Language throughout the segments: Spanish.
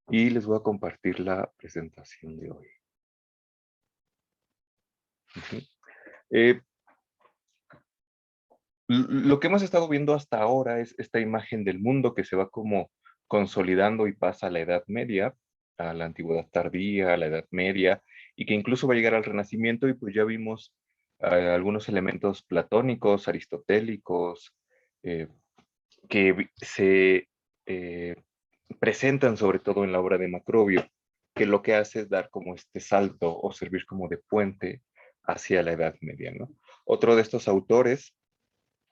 y les voy a compartir la presentación de hoy. Ujú. Eh, lo que hemos estado viendo hasta ahora es esta imagen del mundo que se va como consolidando y pasa a la Edad Media, a la Antigüedad Tardía, a la Edad Media, y que incluso va a llegar al Renacimiento, y pues ya vimos algunos elementos platónicos, aristotélicos, eh, que se eh, presentan sobre todo en la obra de Macrobio, que lo que hace es dar como este salto o servir como de puente hacia la Edad Media, ¿no? Otro de estos autores,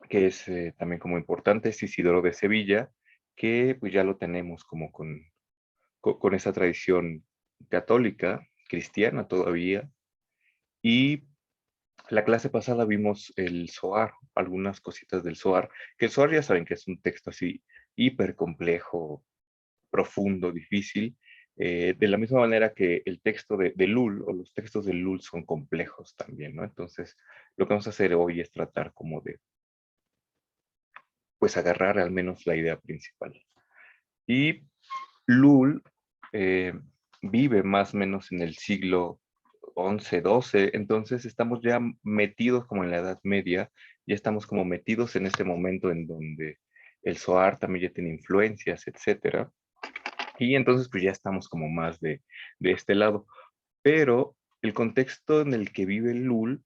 que es también como importante, es Isidoro de Sevilla, que pues ya lo tenemos como con esa tradición católica, cristiana todavía, y la clase pasada vimos el Zohar, algunas cositas del Zohar, que el Zohar ya saben que es un texto así hiper complejo, profundo, difícil, de la misma manera que el texto de Lul o los textos de Lul son complejos también, ¿no? Entonces, lo que vamos a hacer hoy es tratar como de, pues, agarrar al menos la idea principal. Y Lul eh, vive más o menos en el siglo 11, 12, entonces estamos ya metidos como en la Edad Media, ya estamos como metidos en este momento en donde el Zohar también ya tiene influencias, etcétera. Y entonces pues ya estamos como más de este lado. Pero el contexto en el que vive Lul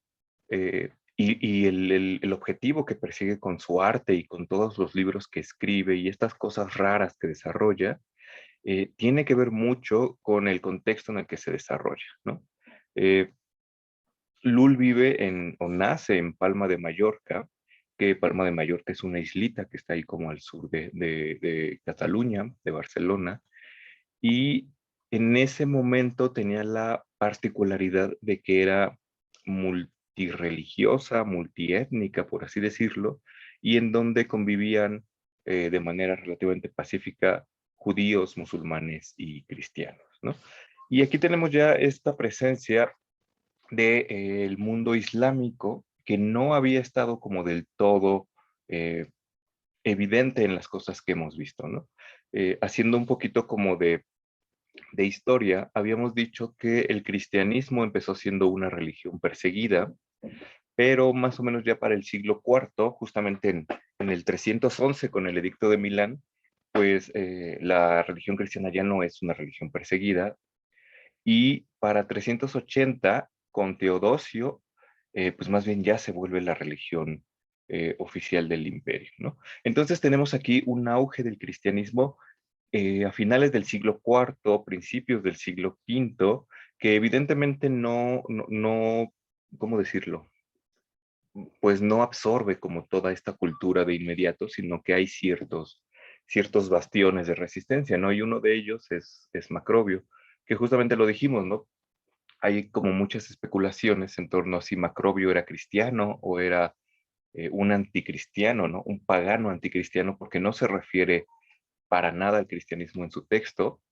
y el objetivo que persigue con su arte y con todos los libros que escribe y estas cosas raras que desarrolla, tiene que ver mucho con el contexto en el que se desarrolla, ¿no? Eh, Lul vive o nace en Palma de Mallorca, que Palma de Mallorca es una islita que está ahí como al sur de Cataluña, de Barcelona, y en ese momento tenía la particularidad de que era multirreligiosa, multiétnica, por así decirlo, y en donde convivían de manera relativamente pacífica judíos, musulmanes y cristianos, ¿no? Y aquí tenemos ya esta presencia del mundo islámico que no había estado como del todo eh, evidente en las cosas que hemos visto, ¿no? Haciendo un poquito como de historia, habíamos dicho que el cristianismo empezó siendo una religión perseguida, pero más o menos ya para el siglo IV, justamente en el 311 con el Edicto de Milán, pues la religión cristiana ya no es una religión perseguida, y para 380 con Teodosio, pues más bien ya se vuelve la religión oficial del imperio, ¿no? Entonces tenemos aquí un auge del cristianismo a finales del siglo IV, principios del siglo V, que evidentemente no, ¿cómo decirlo? Pues no absorbe como toda esta cultura de inmediato, sino que hay ciertos bastiones de resistencia, ¿no? Y uno de ellos es Macrobio, que justamente lo dijimos, ¿no? Hay como muchas especulaciones en torno a si Macrobio era cristiano o era un anticristiano, ¿no? Un pagano anticristiano, porque no se refiere para nada al cristianismo en su texto,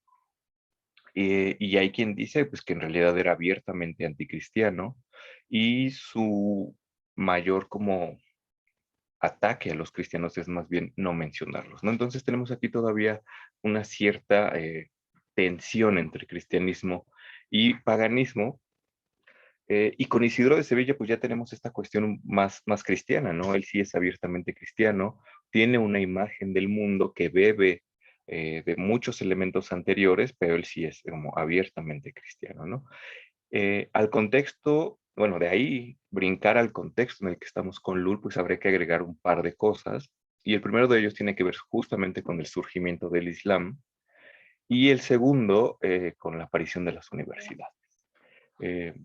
y hay quien dice pues, que en realidad era abiertamente anticristiano y su mayor como ataque a los cristianos es más bien no mencionarlos, ¿no? Entonces tenemos aquí todavía una cierta tensión entre cristianismo y paganismo, y con Isidro de Sevilla, pues ya tenemos esta cuestión más cristiana, ¿no? Él sí es abiertamente cristiano, tiene una imagen del mundo que bebe de muchos elementos anteriores, pero él sí es como abiertamente cristiano, ¿no? Al contexto, bueno, de ahí brincar al contexto en el que estamos con Lul, pues habría que agregar un par de cosas, y el primero de ellos tiene que ver justamente con el surgimiento del Islam, y el segundo con la aparición de las universidades.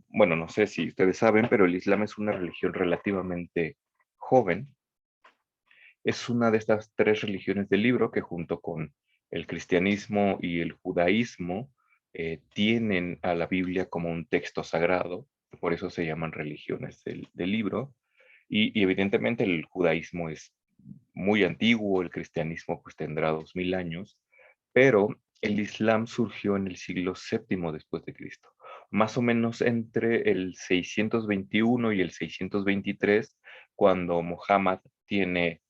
Bueno, no sé si ustedes saben, pero el Islam es una religión relativamente joven. Es una de estas tres religiones del libro que junto con el cristianismo y el judaísmo tienen a la Biblia como un texto sagrado, por eso se llaman religiones del libro. Y evidentemente el judaísmo es muy antiguo, el cristianismo pues tendrá 2000 años, pero el Islam surgió en el siglo VII después de Cristo, más o menos entre el 621 y el 623, cuando Muhammad tiene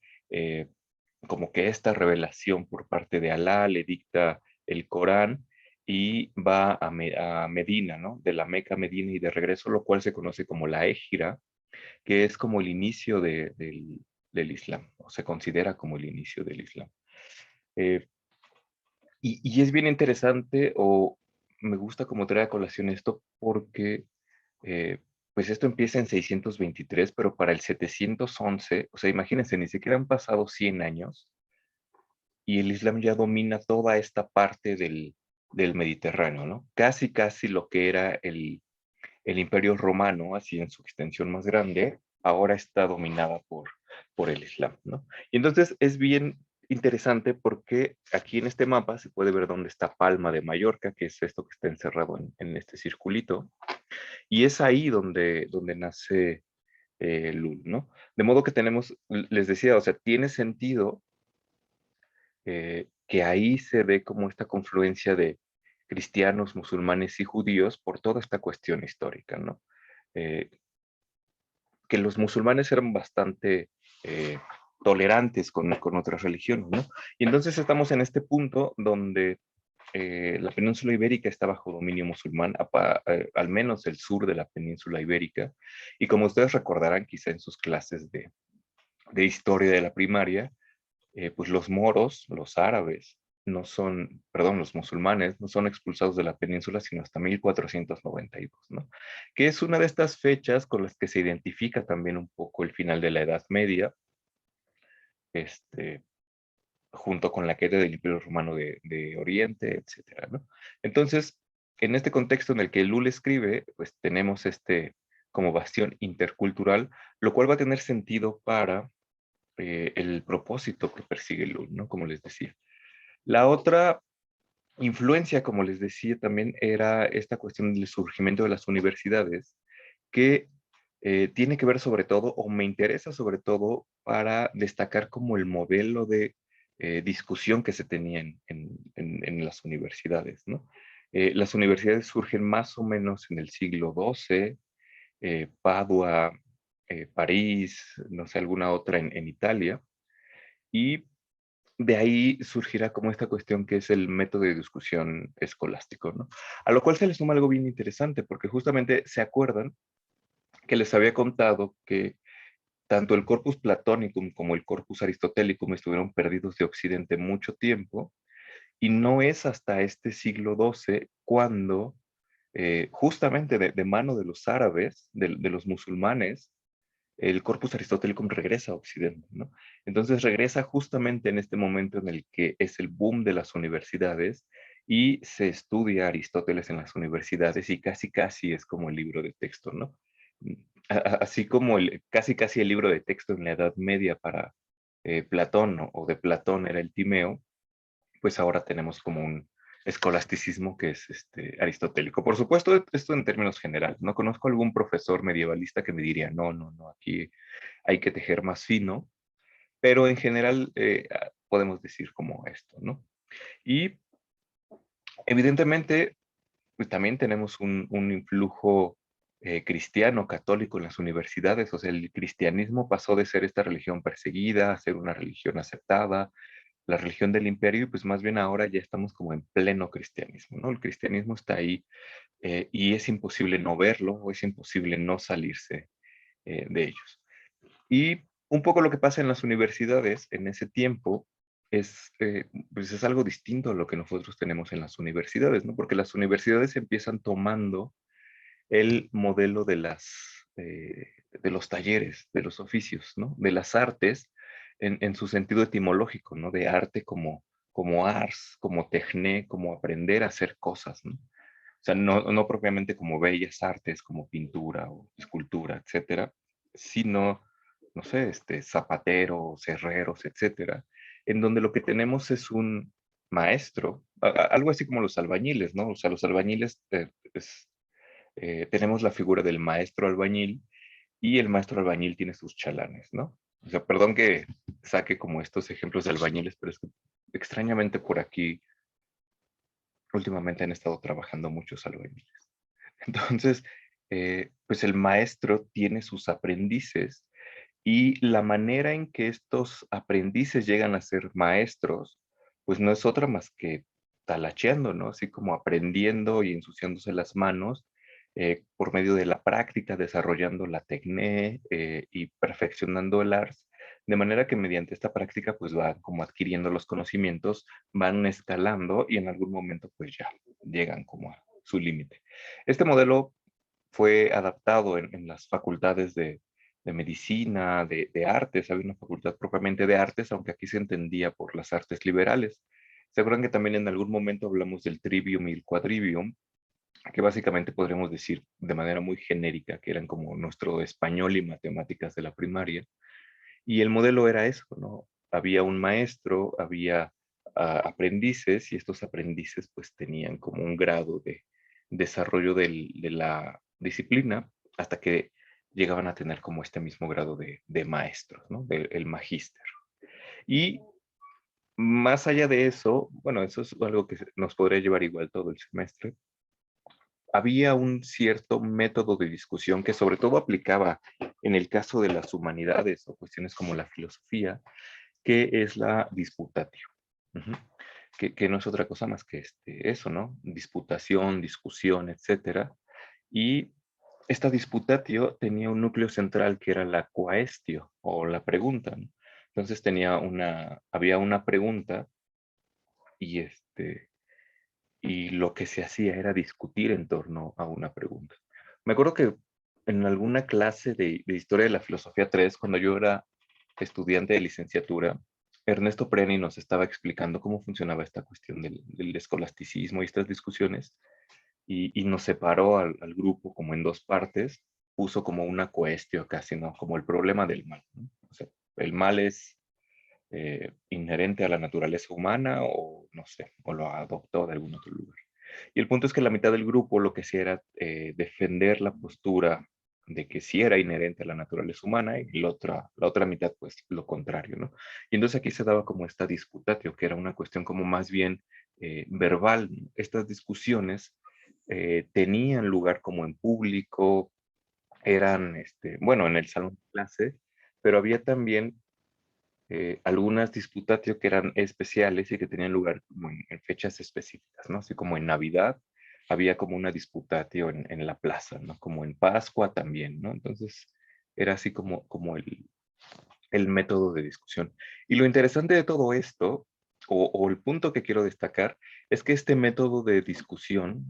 como que esta revelación por parte de Alá, le dicta el Corán, y va a Medina, ¿no? De la Meca a Medina y de regreso, lo cual se conoce como la Égira, que es como el inicio del Islam, o se considera como el inicio del Islam. Eh, y es bien interesante, o me gusta como traer a colación esto, porque eh, pues esto empieza en 623, pero para el 711, o sea, imagínense, ni siquiera han pasado 100 años y el Islam ya domina toda esta parte del Mediterráneo, ¿no? Casi, casi lo que era el Imperio Romano, así en su extensión más grande, ahora está dominada por el Islam, ¿no? Y entonces es bien interesante porque aquí en este mapa se puede ver dónde está Palma de Mallorca, que es esto que está encerrado en este circulito, y es ahí donde nace Lul, ¿no? De modo que tenemos, les decía, o sea, tiene sentido que ahí se ve como esta confluencia de cristianos, musulmanes y judíos por toda esta cuestión histórica, ¿no? Eh, que los musulmanes eran bastante tolerantes con otras religiones, ¿no? Y entonces estamos en este punto donde la península ibérica está bajo dominio musulmán, al menos el sur de la península ibérica, y como ustedes recordarán quizá en sus clases de historia de la primaria, pues los moros, los árabes, no son, perdón, los musulmanes no son expulsados de la península sino hasta 1492, ¿no? Que es una de estas fechas con las que se identifica también un poco el final de la Edad Media, este, junto con la caída del Imperio Romano de Oriente, etcétera, ¿no? Entonces, en este contexto en el que Lul escribe, pues tenemos este como bastión intercultural, lo cual va a tener sentido para el propósito que persigue Lul, ¿no? Como les decía. La otra influencia, como les decía, también era esta cuestión del surgimiento de las universidades, que tiene que ver sobre todo, o me interesa sobre todo, para destacar como el modelo de discusión que se tenía en las universidades, ¿no? Las universidades surgen más o menos en el siglo XII, Padua, París, no sé, alguna otra en Italia, y de ahí surgirá como esta cuestión que es el método de discusión escolástico, ¿no? A lo cual se le suma algo bien interesante, porque justamente se acuerdan que les había contado que tanto el corpus platónico como el corpus aristotélico estuvieron perdidos de Occidente mucho tiempo, y no es hasta este siglo XII cuando, justamente de mano de los árabes, de los musulmanes, el corpus aristotélico regresa a Occidente, ¿no? Entonces regresa justamente en este momento en el que es el boom de las universidades y se estudia Aristóteles en las universidades y casi casi es como el libro de texto, ¿no? Así como casi casi el libro de texto en la Edad Media para Platón, ¿no? O de Platón era el Timeo, pues ahora tenemos como un escolasticismo que es aristotélico. Por supuesto, esto en términos generales. No conozco algún profesor medievalista que me diría, no, no, no, aquí hay que tejer más fino, pero en general podemos decir como esto, ¿no? Y evidentemente, pues también tenemos un influjo cristiano, católico en las universidades, o sea, el cristianismo pasó de ser esta religión perseguida a ser una religión aceptada, la religión del imperio, y pues más bien ahora ya estamos como en pleno cristianismo, ¿no? El cristianismo está ahí y es imposible no verlo o es imposible no salirse de ellos. Y un poco lo que pasa en las universidades en ese tiempo pues es algo distinto a lo que nosotros tenemos en las universidades, ¿no? Porque las universidades empiezan tomando el modelo de los talleres, de los oficios, ¿no? De las artes en su sentido etimológico, ¿no? De arte como ars, como techné, como aprender a hacer cosas, ¿no? O sea, no propiamente como bellas artes, como pintura o escultura, etcétera, sino, no sé, zapateros, herreros, etcétera, en donde lo que tenemos es un maestro, algo así como los albañiles, ¿no? O sea, los albañiles tenemos la figura del maestro albañil y el maestro albañil tiene sus chalanes, ¿no? O sea, perdón que saque como estos ejemplos de albañiles, pero es que extrañamente por aquí últimamente han estado trabajando muchos albañiles. Entonces, pues el maestro tiene sus aprendices y la manera en que estos aprendices llegan a ser maestros, pues no es otra más que talacheando, ¿no? Así como aprendiendo y ensuciándose las manos por medio de la práctica, desarrollando la técnica y perfeccionando el ars, de manera que mediante esta práctica pues van como adquiriendo los conocimientos, van escalando y en algún momento pues ya llegan como a su límite. Este modelo fue adaptado en las facultades de medicina, de artes, había una facultad propiamente de artes, aunque aquí se entendía por las artes liberales. ¿Se acuerdan que también en algún momento hablamos del trivium y el quadrivium? Que básicamente podríamos decir de manera muy genérica que eran como nuestro español y matemáticas de la primaria. Y el modelo era eso, ¿no? Había un maestro, había aprendices y estos aprendices pues tenían como un grado de desarrollo de la disciplina hasta que llegaban a tener como este mismo grado de maestros, ¿no? El magíster. Y más allá de eso, bueno, eso es algo que nos podría llevar igual todo el semestre, había un cierto método de discusión que sobre todo aplicaba en el caso de las humanidades o cuestiones como la filosofía, que es la disputatio. Ujú. Que no es otra cosa más que eso, ¿no? Disputación, discusión, etcétera. Y esta disputatio tenía un núcleo central que era la quaestio o la pregunta, ¿no? Entonces había una pregunta y y lo que se hacía era discutir en torno a una pregunta. Me acuerdo que en alguna clase de Historia de la Filosofía 3, cuando yo era estudiante de licenciatura, Ernesto Preni nos estaba explicando cómo funcionaba esta cuestión del escolasticismo y estas discusiones, y nos separó al grupo como en dos partes, puso como una cuestión casi, ¿no? Como el problema del mal, ¿no? O sea, el mal es inherente a la naturaleza humana o no sé, o lo adoptó de algún otro lugar. Y el punto es que la mitad del grupo lo que hacía era defender la postura de que sí era inherente a la naturaleza humana y la otra mitad pues lo contrario, ¿no? Y entonces aquí se daba como esta disputatio, que era una cuestión como más bien verbal, ¿no? Estas discusiones tenían lugar como en público, eran, bueno, en el salón de clase, pero había también algunas disputatio que eran especiales y que tenían lugar como en fechas específicas, ¿no? Así como en Navidad había como una disputatio en la plaza, ¿no? Como en Pascua también, ¿no? Entonces era así como el método de discusión. Y lo interesante de todo esto, o el punto que quiero destacar, es que este método de discusión,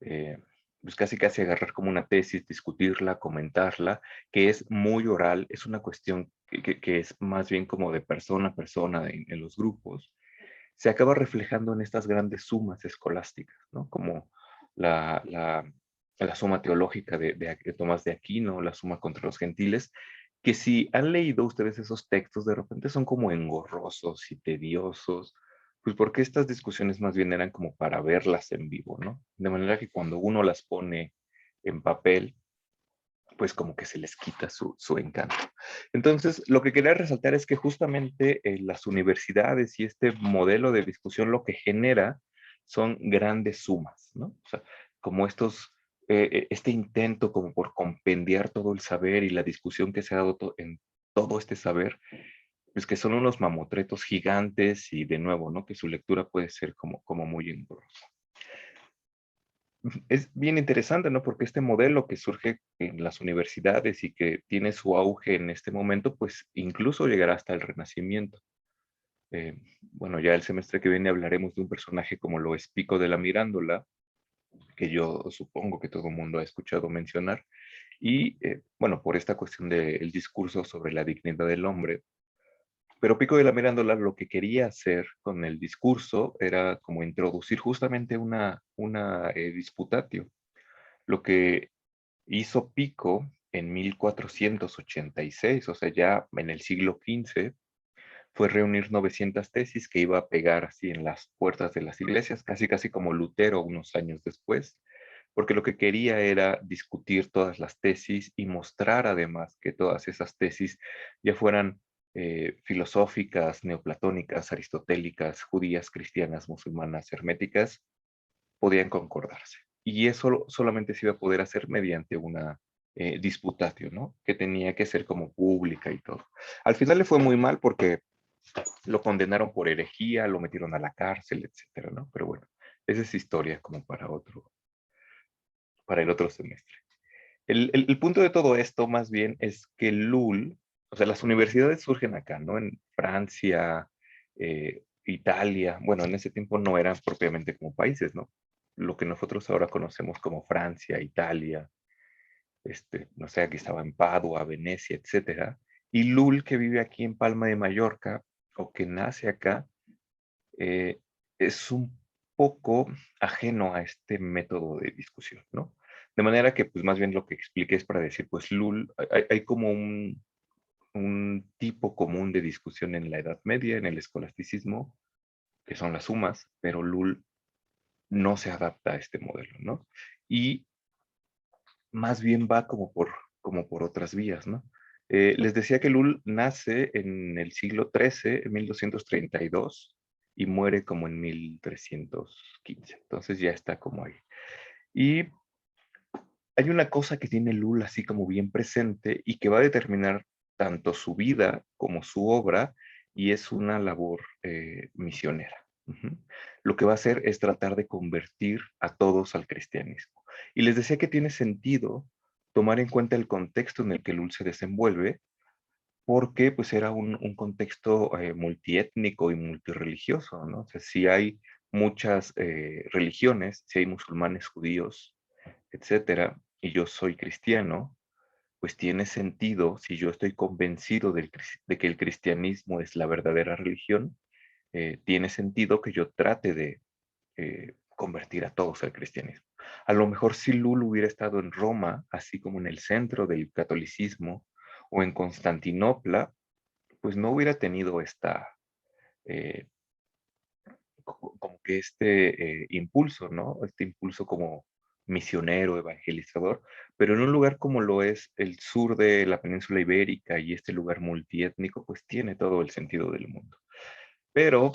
eh, pues casi casi agarrar como una tesis, discutirla, comentarla, que es muy oral, es una cuestión que es más bien como de persona a persona en los grupos, se acaba reflejando en estas grandes sumas escolásticas, ¿no? Como la, la, la suma teológica de Tomás de Aquino, la suma contra los gentiles, que si han leído ustedes esos textos, de repente son como engorrosos y tediosos, pues porque estas discusiones más bien eran como para verlas en vivo, ¿no? De manera que cuando uno las pone en papel, pues como que se les quita su encanto. Entonces, lo que quería resaltar es que justamente las universidades y este modelo de discusión lo que genera son grandes sumas, ¿no? O sea, como este intento como por compendiar todo el saber y la discusión que se ha dado en todo este saber, pues que son unos mamotretos gigantes y de nuevo, ¿no? Que su lectura puede ser como muy engorrosa. Es bien interesante, ¿no? Porque este modelo que surge en las universidades y que tiene su auge en este momento, pues incluso llegará hasta el Renacimiento. Bueno, ya el semestre que viene hablaremos de un personaje como lo es Pico de la Mirándola, que yo supongo que todo el mundo ha escuchado mencionar. Y bueno, por esta cuestión del discurso sobre la dignidad del hombre, pero Pico de la Mirándola lo que quería hacer con el discurso era como introducir justamente una disputatio. Lo que hizo Pico en 1486, o sea, ya en el siglo XV, fue reunir 900 tesis que iba a pegar así en las puertas de las iglesias, casi casi como Lutero unos años después, porque lo que quería era discutir todas las tesis y mostrar además que todas esas tesis ya fueran filosóficas, neoplatónicas, aristotélicas, judías, cristianas, musulmanas, herméticas, podían concordarse. Y eso solamente se iba a poder hacer mediante una disputatio, ¿no? Que tenía que ser como pública y todo. Al final le fue muy mal porque lo condenaron por herejía, lo metieron a la cárcel, etcétera, ¿no? Pero bueno, esa es historia como para el otro semestre. El punto de todo esto más bien es que LUL, o sea, las universidades surgen acá, ¿no? En Francia, Italia, bueno, en ese tiempo no eran propiamente como países, ¿no? Lo que nosotros ahora conocemos como Francia, Italia, no sé, aquí estaba en Padua, Venecia, etcétera. Y LUL, que vive aquí en Palma de Mallorca, o que nace acá, eh, es un poco ajeno a este método de discusión, ¿no? De manera que, pues más bien lo que expliqué es para decir, pues LUL, hay como un tipo común de discusión en la Edad Media, en el escolasticismo, que son las sumas, pero LUL no se adapta a este modelo, ¿no? Y más bien va como por otras vías, ¿no? Les decía que LUL nace en el siglo XIII, en 1232, y muere como en 1315. Entonces ya está como ahí. Y hay una cosa que tiene LUL así como bien presente y que va a determinar tanto su vida como su obra, y es una labor misionera. Ujú. Lo que va a hacer es tratar de convertir a todos al cristianismo. Y les decía que tiene sentido tomar en cuenta el contexto en el que LUL se desenvuelve, porque pues era un contexto multiétnico y multirreligioso, ¿no? O sea, si hay muchas religiones, si hay musulmanes, judíos, etcétera, y yo soy cristiano, pues tiene sentido, si yo estoy convencido de que el cristianismo es la verdadera religión, tiene sentido que yo trate de convertir a todos al cristianismo. A lo mejor si Lul hubiera estado en Roma, así como en el centro del catolicismo, o en Constantinopla, pues no hubiera tenido eh, como que impulso, ¿no? Este impulso como misionero, evangelizador, pero en un lugar como lo es el sur de la península ibérica y este lugar multiétnico, pues tiene todo el sentido del mundo. Pero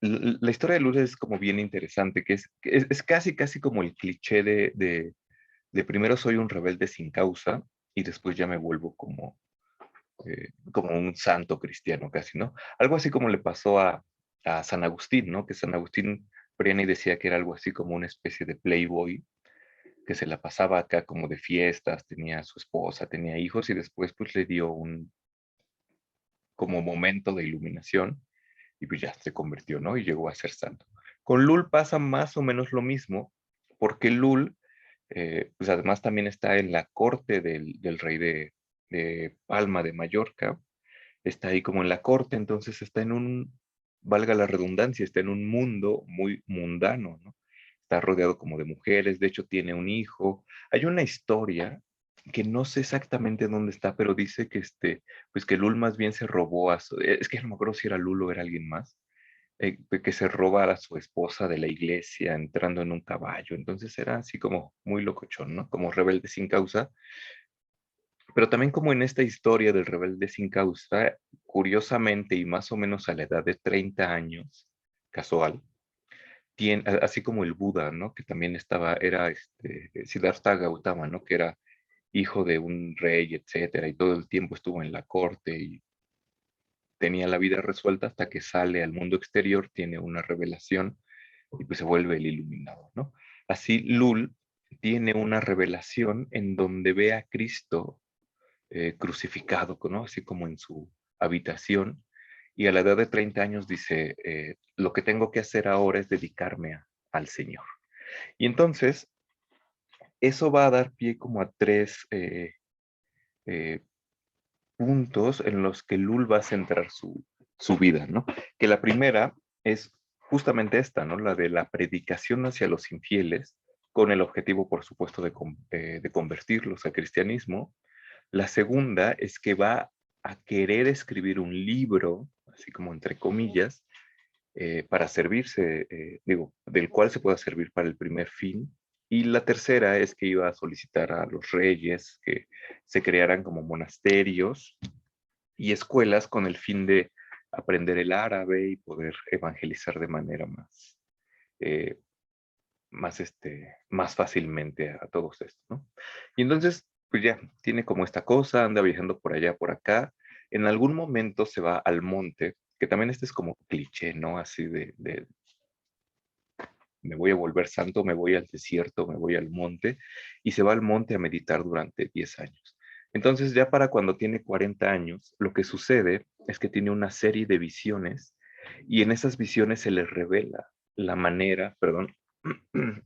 la historia de Lourdes es como bien interesante, que es casi, casi como el cliché de primero soy un rebelde sin causa y después ya me vuelvo como un santo cristiano casi, ¿no? Algo así como le pasó a San Agustín, ¿no? Que San Agustín Prieni decía que era algo así como una especie de playboy, que se la pasaba acá como de fiestas, tenía a su esposa, tenía hijos y después pues le dio un como momento de iluminación y pues ya se convirtió, ¿no? Y llegó a ser santo. Con Lul pasa más o menos lo mismo, porque Lul, pues además también está en la corte del rey de Palma de Mallorca, está ahí como en la corte, entonces está en valga la redundancia, está en un mundo muy mundano, ¿no? Está rodeado como de mujeres, de hecho tiene un hijo. Hay una historia que no sé exactamente dónde está, pero dice que pues que Lul más bien se robó es que no me acuerdo si era Lul o era alguien más, que se roba a su esposa de la iglesia entrando en un caballo, entonces era así como muy locochón, ¿no? Como rebelde sin causa, pero también como en esta historia del rebelde sin causa, curiosamente y más o menos a la edad de 30 años, casual, así como el Buda, ¿no? Que también era Siddhartha Gautama, ¿no? Que era hijo de un rey, etcétera, y todo el tiempo estuvo en la corte y tenía la vida resuelta hasta que sale al mundo exterior, tiene una revelación y pues se vuelve el iluminado, ¿no? Así Lul tiene una revelación en donde ve a Cristo crucificado, ¿no? Así como en su habitación. Y a la edad de 30 años dice, lo que tengo que hacer ahora es dedicarme al Señor. Y entonces, eso va a dar pie como a tres eh, puntos en los que Lul va a centrar su vida, ¿no? Que la primera es justamente esta, ¿no? La de la predicación hacia los infieles, con el objetivo, por supuesto, de convertirlos al cristianismo. La segunda es que va a querer escribir un libro, así como entre comillas, para servirse, digo, del cual se pueda servir para el primer fin. Y la tercera es que iba a solicitar a los reyes que se crearan como monasterios y escuelas con el fin de aprender el árabe y poder evangelizar de manera eh, más fácilmente a todos estos, ¿no? Y entonces, pues ya, tiene como esta cosa, anda viajando por allá, por acá. En algún momento se va al monte que también este es como cliché, ¿no? Así me voy a volver santo, me voy al desierto, me voy al monte, y se va al monte a meditar durante 10 años. Entonces ya para cuando tiene 40 años, lo que sucede es que tiene una serie de visiones y en esas visiones se le revela la manera, perdón,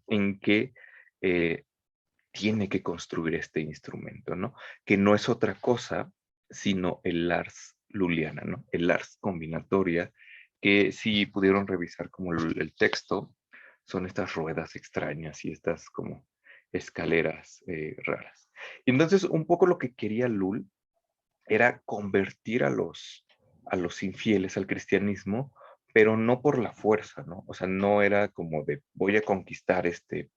en que eh, tiene que construir este instrumento, ¿no? Que no es otra cosa sino el Ars Luliana, ¿no? El Ars combinatoria, que si pudieron revisar como el texto, son estas ruedas extrañas y estas como escaleras raras. Y entonces un poco lo que quería Lul era convertir a los infieles al cristianismo, pero no por la fuerza, ¿no? O sea, no era como de voy a conquistar este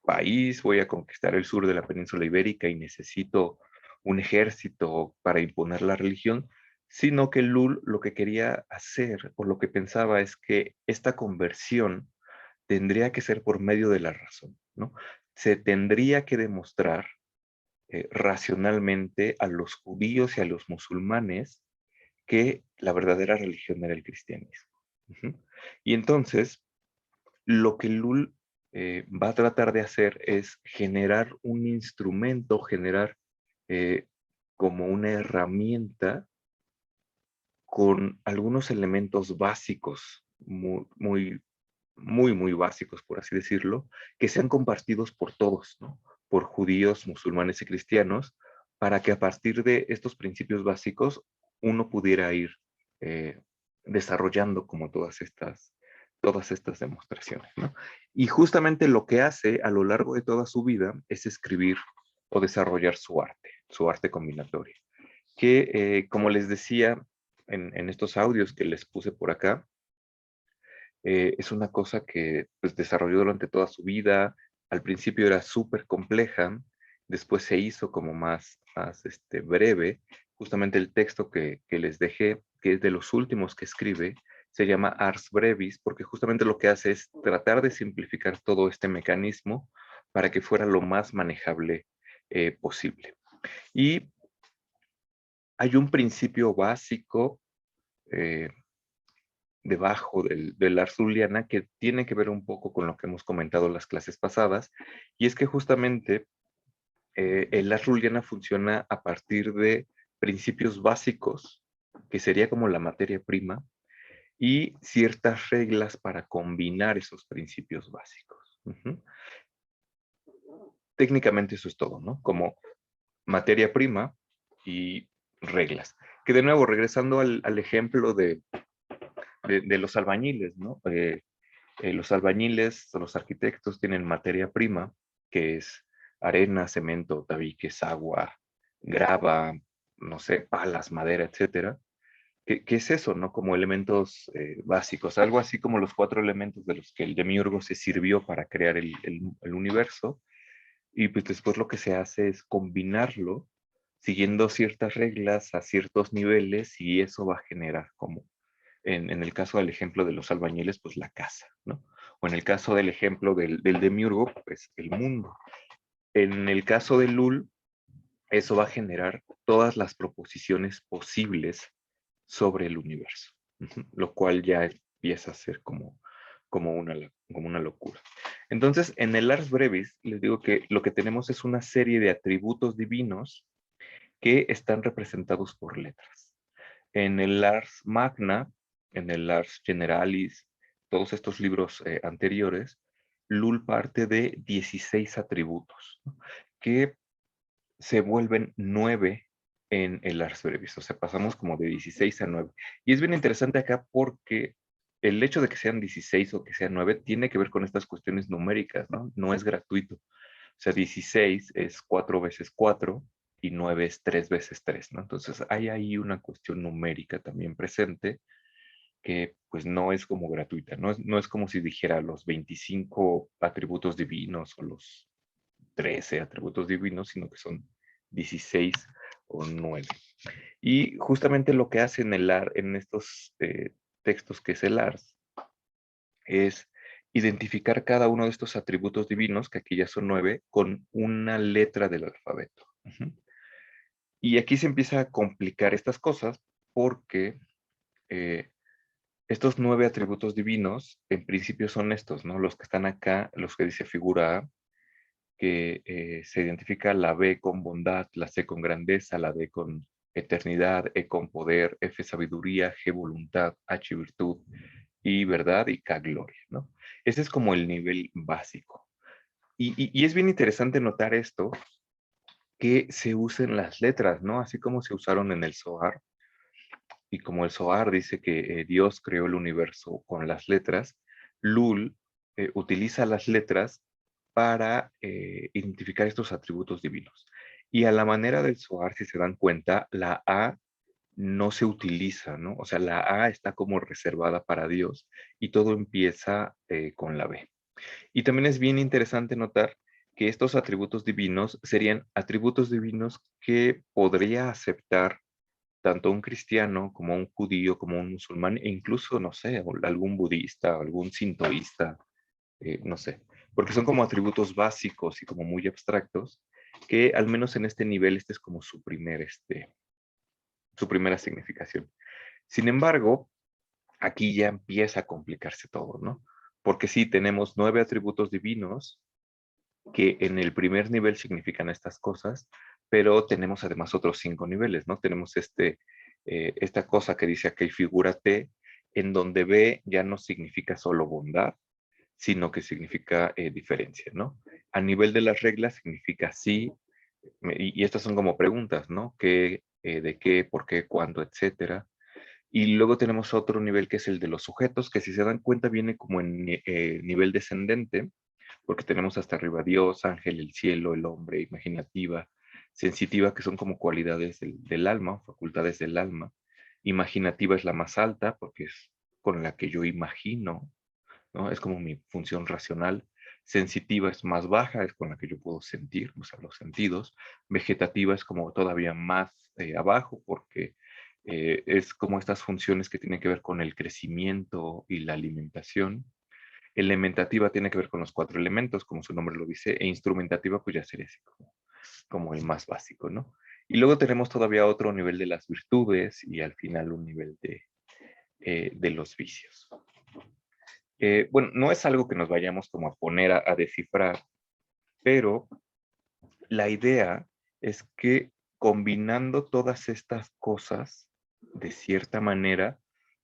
país, voy a conquistar el sur de la península ibérica y necesito un ejército para imponer la religión, sino que Lul lo que quería hacer o lo que pensaba es que esta conversión tendría que ser por medio de la razón, ¿no? Se tendría que demostrar racionalmente a los judíos y a los musulmanes que la verdadera religión era el cristianismo. Ujú. Y entonces, lo que Lul va a tratar de hacer es generar un instrumento, generar eh, como una herramienta con algunos elementos básicos, muy básicos, por así decirlo, que sean compartidos por todos, ¿no? Por judíos, musulmanes y cristianos, para que a partir de estos principios básicos uno pudiera ir eh, desarrollando como todas estas demostraciones, ¿no? Y justamente lo que hace a lo largo de toda su vida es escribir o desarrollar su arte combinatorio, que como les decía en estos audios que les puse por acá, es una cosa que pues, desarrolló durante toda su vida. Al principio era súper compleja, después se hizo como más breve. Justamente el texto que les dejé, que es de los últimos que escribe, se llama Ars Brevis, porque justamente lo que hace es tratar de simplificar todo este mecanismo para que fuera lo más manejable posible. Y hay un principio básico eh, debajo del Ars Juliana que tiene que ver un poco con lo que hemos comentado en las clases pasadas, y es que justamente el Ars Juliana funciona a partir de principios básicos, que sería como la materia prima, y ciertas reglas para combinar esos principios básicos. Ujú. Técnicamente eso es todo, ¿no? Como materia prima y reglas. Que de nuevo, regresando al ejemplo de los albañiles, ¿no? Los albañiles, los arquitectos tienen materia prima, que es arena, cemento, tabiques, agua, grava, no sé, palas, madera, etcétera. ¿Qué es eso, no? Como elementos básicos, algo así como los 4 elementos de los que el demiurgo se sirvió para crear el universo, y pues después lo que se hace es combinarlo siguiendo ciertas reglas a ciertos niveles, y eso va a generar como en el caso del ejemplo de los albañiles, pues la casa, ¿no? O en el caso del ejemplo del demiurgo, pues el mundo. En el caso de Lul, eso va a generar todas las proposiciones posibles sobre el universo, lo cual ya empieza a ser como una locura. Entonces, en el Ars Brevis, les digo que lo que tenemos es una serie de atributos divinos que están representados por letras. En el Ars Magna, en el Ars Generalis, todos estos libros anteriores, Lul parte de 16 atributos, ¿no? Que se vuelven 9 en el Ars Brevis. O sea, pasamos como de 16 a 9. Y es bien interesante acá porque el hecho de que sean 16 o que sean 9 tiene que ver con estas cuestiones numéricas, ¿no? No es gratuito. O sea, 16 es 4 veces 4 y 9 es 3 veces 3, ¿no? Entonces hay ahí una cuestión numérica también presente que pues no es como gratuita, no es como si dijera los 25 atributos divinos o los 13 atributos divinos, sino que son 16 o 9. Y justamente lo que hace en estos textos que es el Ars es identificar cada uno de estos atributos divinos, que aquí ya son 9, con una letra del alfabeto. Ujú. Y aquí se empieza a complicar estas cosas porque estos 9 atributos divinos, en principio son estos, ¿no? Los que están acá, los que dice figura A, que se identifica la B con bondad, la C con grandeza, la D con eternidad, E con poder, F sabiduría, G voluntad, H virtud, I verdad y K gloria, ¿no? Ese es como el nivel básico. Y es bien interesante notar esto, que se usen las letras, ¿no? Así como se usaron en el Zohar, y como el Zohar dice que Dios creó el universo con las letras, Lul utiliza las letras para identificar estos atributos divinos. Y a la manera del Zohar, si se dan cuenta, la A no se utiliza, ¿no? O sea, la A está como reservada para Dios y todo empieza con la B. Y también es bien interesante notar que estos atributos divinos serían atributos divinos que podría aceptar tanto un cristiano como un judío, como un musulmán, e incluso, no sé, algún budista, algún sintoísta, no sé, porque son como atributos básicos y como muy abstractos, que al menos en este nivel, este es como su primera significación. Sin embargo, aquí ya empieza a complicarse todo, ¿no? Porque sí, tenemos 9 atributos divinos que en el primer nivel significan estas cosas, pero tenemos además otros 5 niveles, ¿no? Tenemos esta cosa que dice aquí, figura T, en donde B ya no significa solo bondad, sino que significa diferencia, ¿no? A nivel de las reglas significa sí, y estas son como preguntas, ¿no? ¿Qué, de qué, por qué, cuándo, etcétera? Y luego tenemos otro nivel que es el de los sujetos, que si se dan cuenta viene como en nivel descendente, porque tenemos hasta arriba Dios, ángel, el cielo, el hombre, imaginativa, sensitiva, que son como cualidades del alma, facultades del alma. Imaginativa es la más alta, porque es con la que yo imagino, ¿no? Es como mi función racional. Sensitiva es más baja, es con la que yo puedo sentir, o sea, los sentidos. Vegetativa es como todavía más abajo, porque es como estas funciones que tienen que ver con el crecimiento y la alimentación. Elementativa tiene que ver con los 4 elementos, como su nombre lo dice, e instrumentativa pues ya sería así como el más básico, ¿no? Y luego tenemos todavía otro nivel de las virtudes y al final un nivel de los vicios. Bueno, no es algo que nos vayamos como a poner a descifrar, pero la idea es que combinando todas estas cosas, de cierta manera,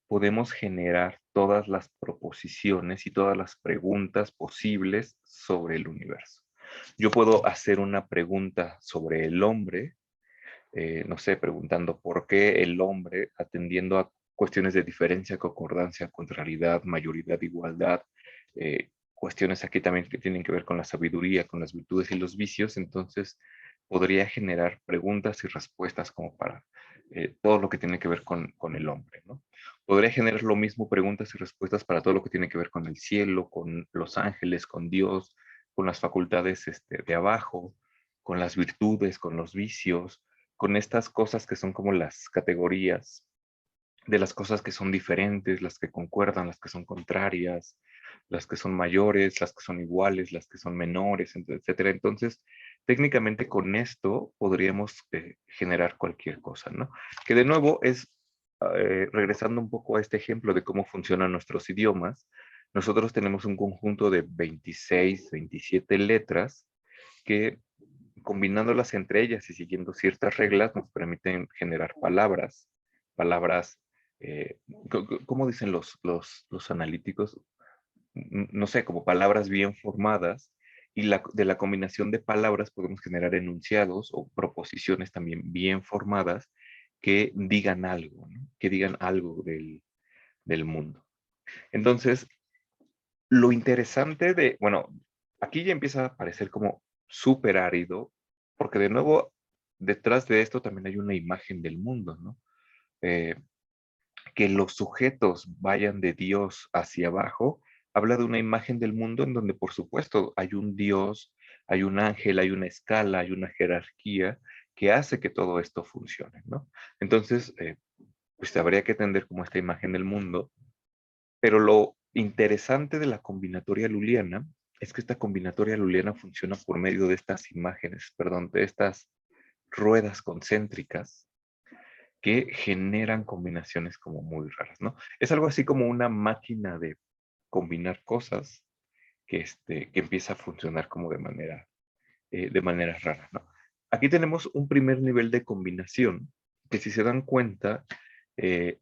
podemos generar todas las proposiciones y todas las preguntas posibles sobre el universo. Yo puedo hacer una pregunta sobre el hombre, no sé, preguntando por qué el hombre, atendiendo a cuestiones de diferencia, concordancia, contrariedad, mayoridad, igualdad, cuestiones aquí también que tienen que ver con la sabiduría, con las virtudes y los vicios, entonces podría generar preguntas y respuestas como para todo lo que tiene que ver con el hombre, ¿no? Podría generar lo mismo preguntas y respuestas para todo lo que tiene que ver con el cielo, con los ángeles, con Dios, con las facultades de abajo, con las virtudes, con los vicios, con estas cosas que son como las categorías de las cosas que son diferentes, las que concuerdan, las que son contrarias, las que son mayores, las que son iguales, las que son menores, etcétera. Entonces, técnicamente con esto podríamos generar cualquier cosa, ¿no? Que de nuevo es, regresando un poco a este ejemplo de cómo funcionan nuestros idiomas, nosotros tenemos un conjunto de 26, 27 letras que combinándolas entre ellas y siguiendo ciertas reglas nos permiten generar palabras, palabras, ¿cómo dicen los analíticos? No sé, como palabras bien formadas, y de la combinación de palabras podemos generar enunciados o proposiciones también bien formadas que digan algo, ¿no? Que digan algo del mundo. Entonces, lo interesante bueno, aquí ya empieza a parecer como súper árido, porque de nuevo, detrás de esto también hay una imagen del mundo, ¿no? Eh, que los sujetos vayan de Dios hacia abajo, habla de una imagen del mundo en donde, por supuesto, hay un Dios, hay un ángel, hay una escala, hay una jerarquía que hace que todo esto funcione, ¿no? Entonces, pues habría que entender como esta imagen del mundo, pero lo interesante de la combinatoria luliana es que esta combinatoria luliana funciona por medio de estas imágenes, perdón, de estas ruedas concéntricas que generan combinaciones como muy raras, ¿no? Es algo así como una máquina de combinar cosas que empieza a funcionar como de manera rara, ¿no? Aquí tenemos un primer nivel de combinación que si se dan cuenta,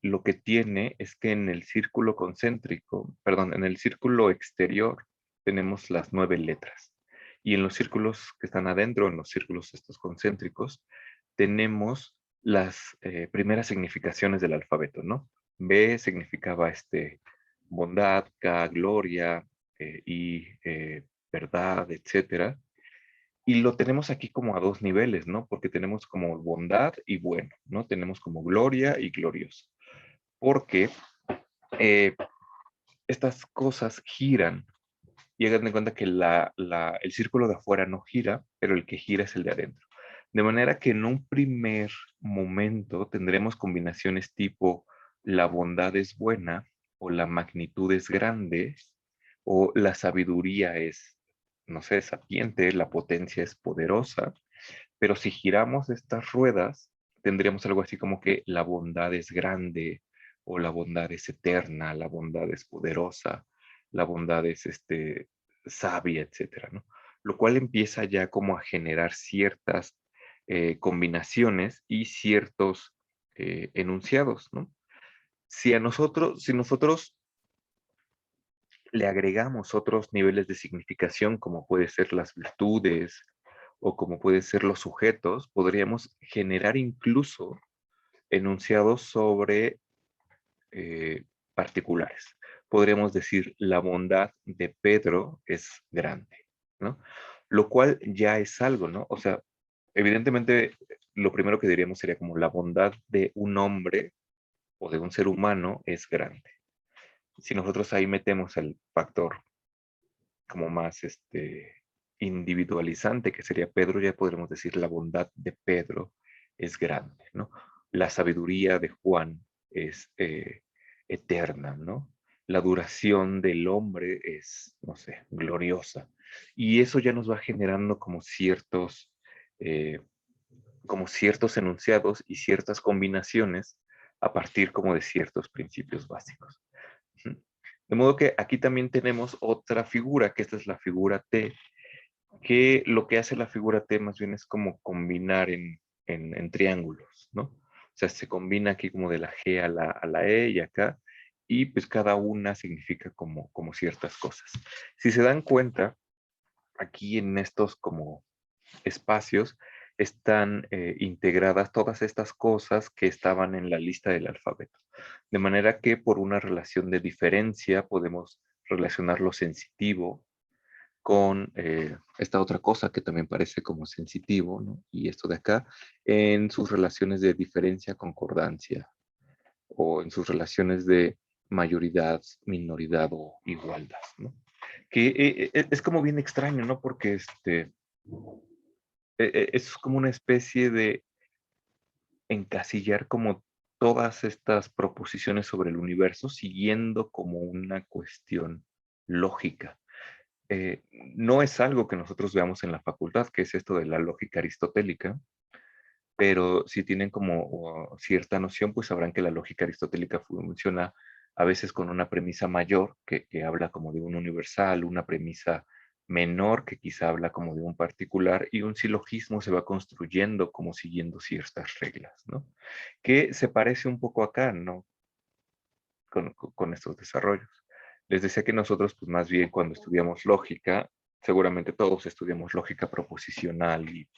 lo que tiene es que en el círculo concéntrico, perdón, en el círculo exterior tenemos las 9 letras. Y en los círculos que están adentro, en los círculos estos concéntricos, tenemos las primeras significaciones del alfabeto, ¿no? B significaba bondad, K, gloria, I, verdad, etcétera. Y lo tenemos aquí como a dos niveles, ¿no? Porque tenemos como bondad y bueno, ¿no? Tenemos como gloria y glorioso. Porque eh, estas cosas giran y hagan de cuenta que el círculo de afuera no gira, pero el que gira es el de adentro. De manera que en un primer momento tendremos combinaciones tipo la bondad es buena o la magnitud es grande o la sabiduría es, no sé, sapiente, la potencia es poderosa, pero si giramos estas ruedas, tendríamos algo así como que la bondad es grande o la bondad es eterna, la bondad es poderosa, la bondad es sabia, etcétera, ¿no? Lo cual empieza ya como a generar ciertas combinaciones y ciertos enunciados, ¿no? Si nosotros le agregamos otros niveles de significación, como puede ser las virtudes o como pueden ser los sujetos, podríamos generar incluso enunciados sobre particulares. Podríamos decir, la bondad de Pedro es grande, ¿no? Lo cual ya es algo, ¿no? O sea, evidentemente, lo primero que diríamos sería como la bondad de un hombre o de un ser humano es grande. Si nosotros ahí metemos el factor como más individualizante, que sería Pedro, ya podremos decir la bondad de Pedro es grande, ¿no? La sabiduría de Juan es eterna, ¿no? La duración del hombre es, no sé, gloriosa. Y eso ya nos va generando eh, como ciertos enunciados y ciertas combinaciones a partir como de ciertos principios básicos. De modo que aquí también tenemos otra figura, que esta es la figura T, que lo que hace la figura T más bien es como combinar en triángulos, ¿no? O sea, se combina aquí como de la G a la E y acá, y pues cada una significa como ciertas cosas. Si se dan cuenta, aquí en estos como espacios están integradas todas estas cosas que estaban en la lista del alfabeto. De manera que por una relación de diferencia podemos relacionar lo sensitivo con esta otra cosa que también parece como sensitivo, ¿no? Y esto de acá, en sus relaciones de diferencia, concordancia, o en sus relaciones de mayoridad, minoridad o igualdad, ¿no? Que es como bien extraño, ¿no? Porque es como una especie de encasillar como todas estas proposiciones sobre el universo siguiendo como una cuestión lógica. No es algo que nosotros veamos en la facultad, que es esto de la lógica aristotélica, pero si tienen como cierta noción, pues sabrán que la lógica aristotélica funciona a veces con una premisa mayor que habla como de un universal, una premisa menor que quizá habla como de un particular y un silogismo se va construyendo como siguiendo ciertas reglas, ¿no? Que se parece un poco acá, ¿no? Con estos desarrollos. Les decía que nosotros, pues más bien cuando estudiamos lógica, seguramente todos estudiamos lógica proposicional y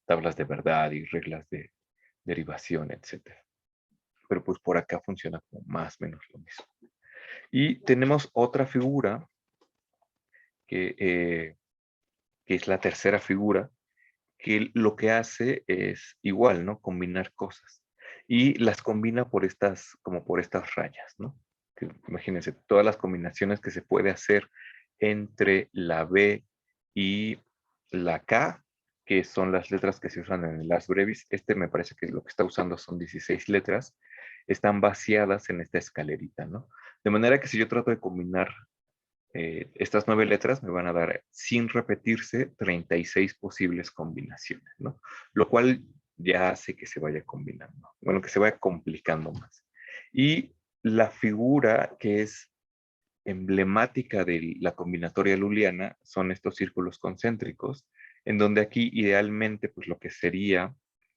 tablas de verdad y reglas de derivación, etcétera. Pero pues por acá funciona como más o menos lo mismo. Y tenemos otra figura que, eh, que es la tercera figura, que lo que hace es igual, ¿no? Combinar cosas. Y las combina como por estas rayas, ¿no? Que, imagínense, todas las combinaciones que se puede hacer entre la B y la K, que son las letras que se usan en el Ars Brevis. Me parece que lo que está usando son 16 letras, están vaciadas en esta escalerita, ¿no? De manera que si yo trato de combinar estas 9 letras me van a dar, sin repetirse, 36 posibles combinaciones, ¿no? Lo cual ya hace que se vaya combinando. Bueno, que se vaya complicando más. Y la figura que es emblemática de la combinatoria luliana son estos círculos concéntricos, en donde aquí idealmente pues lo que sería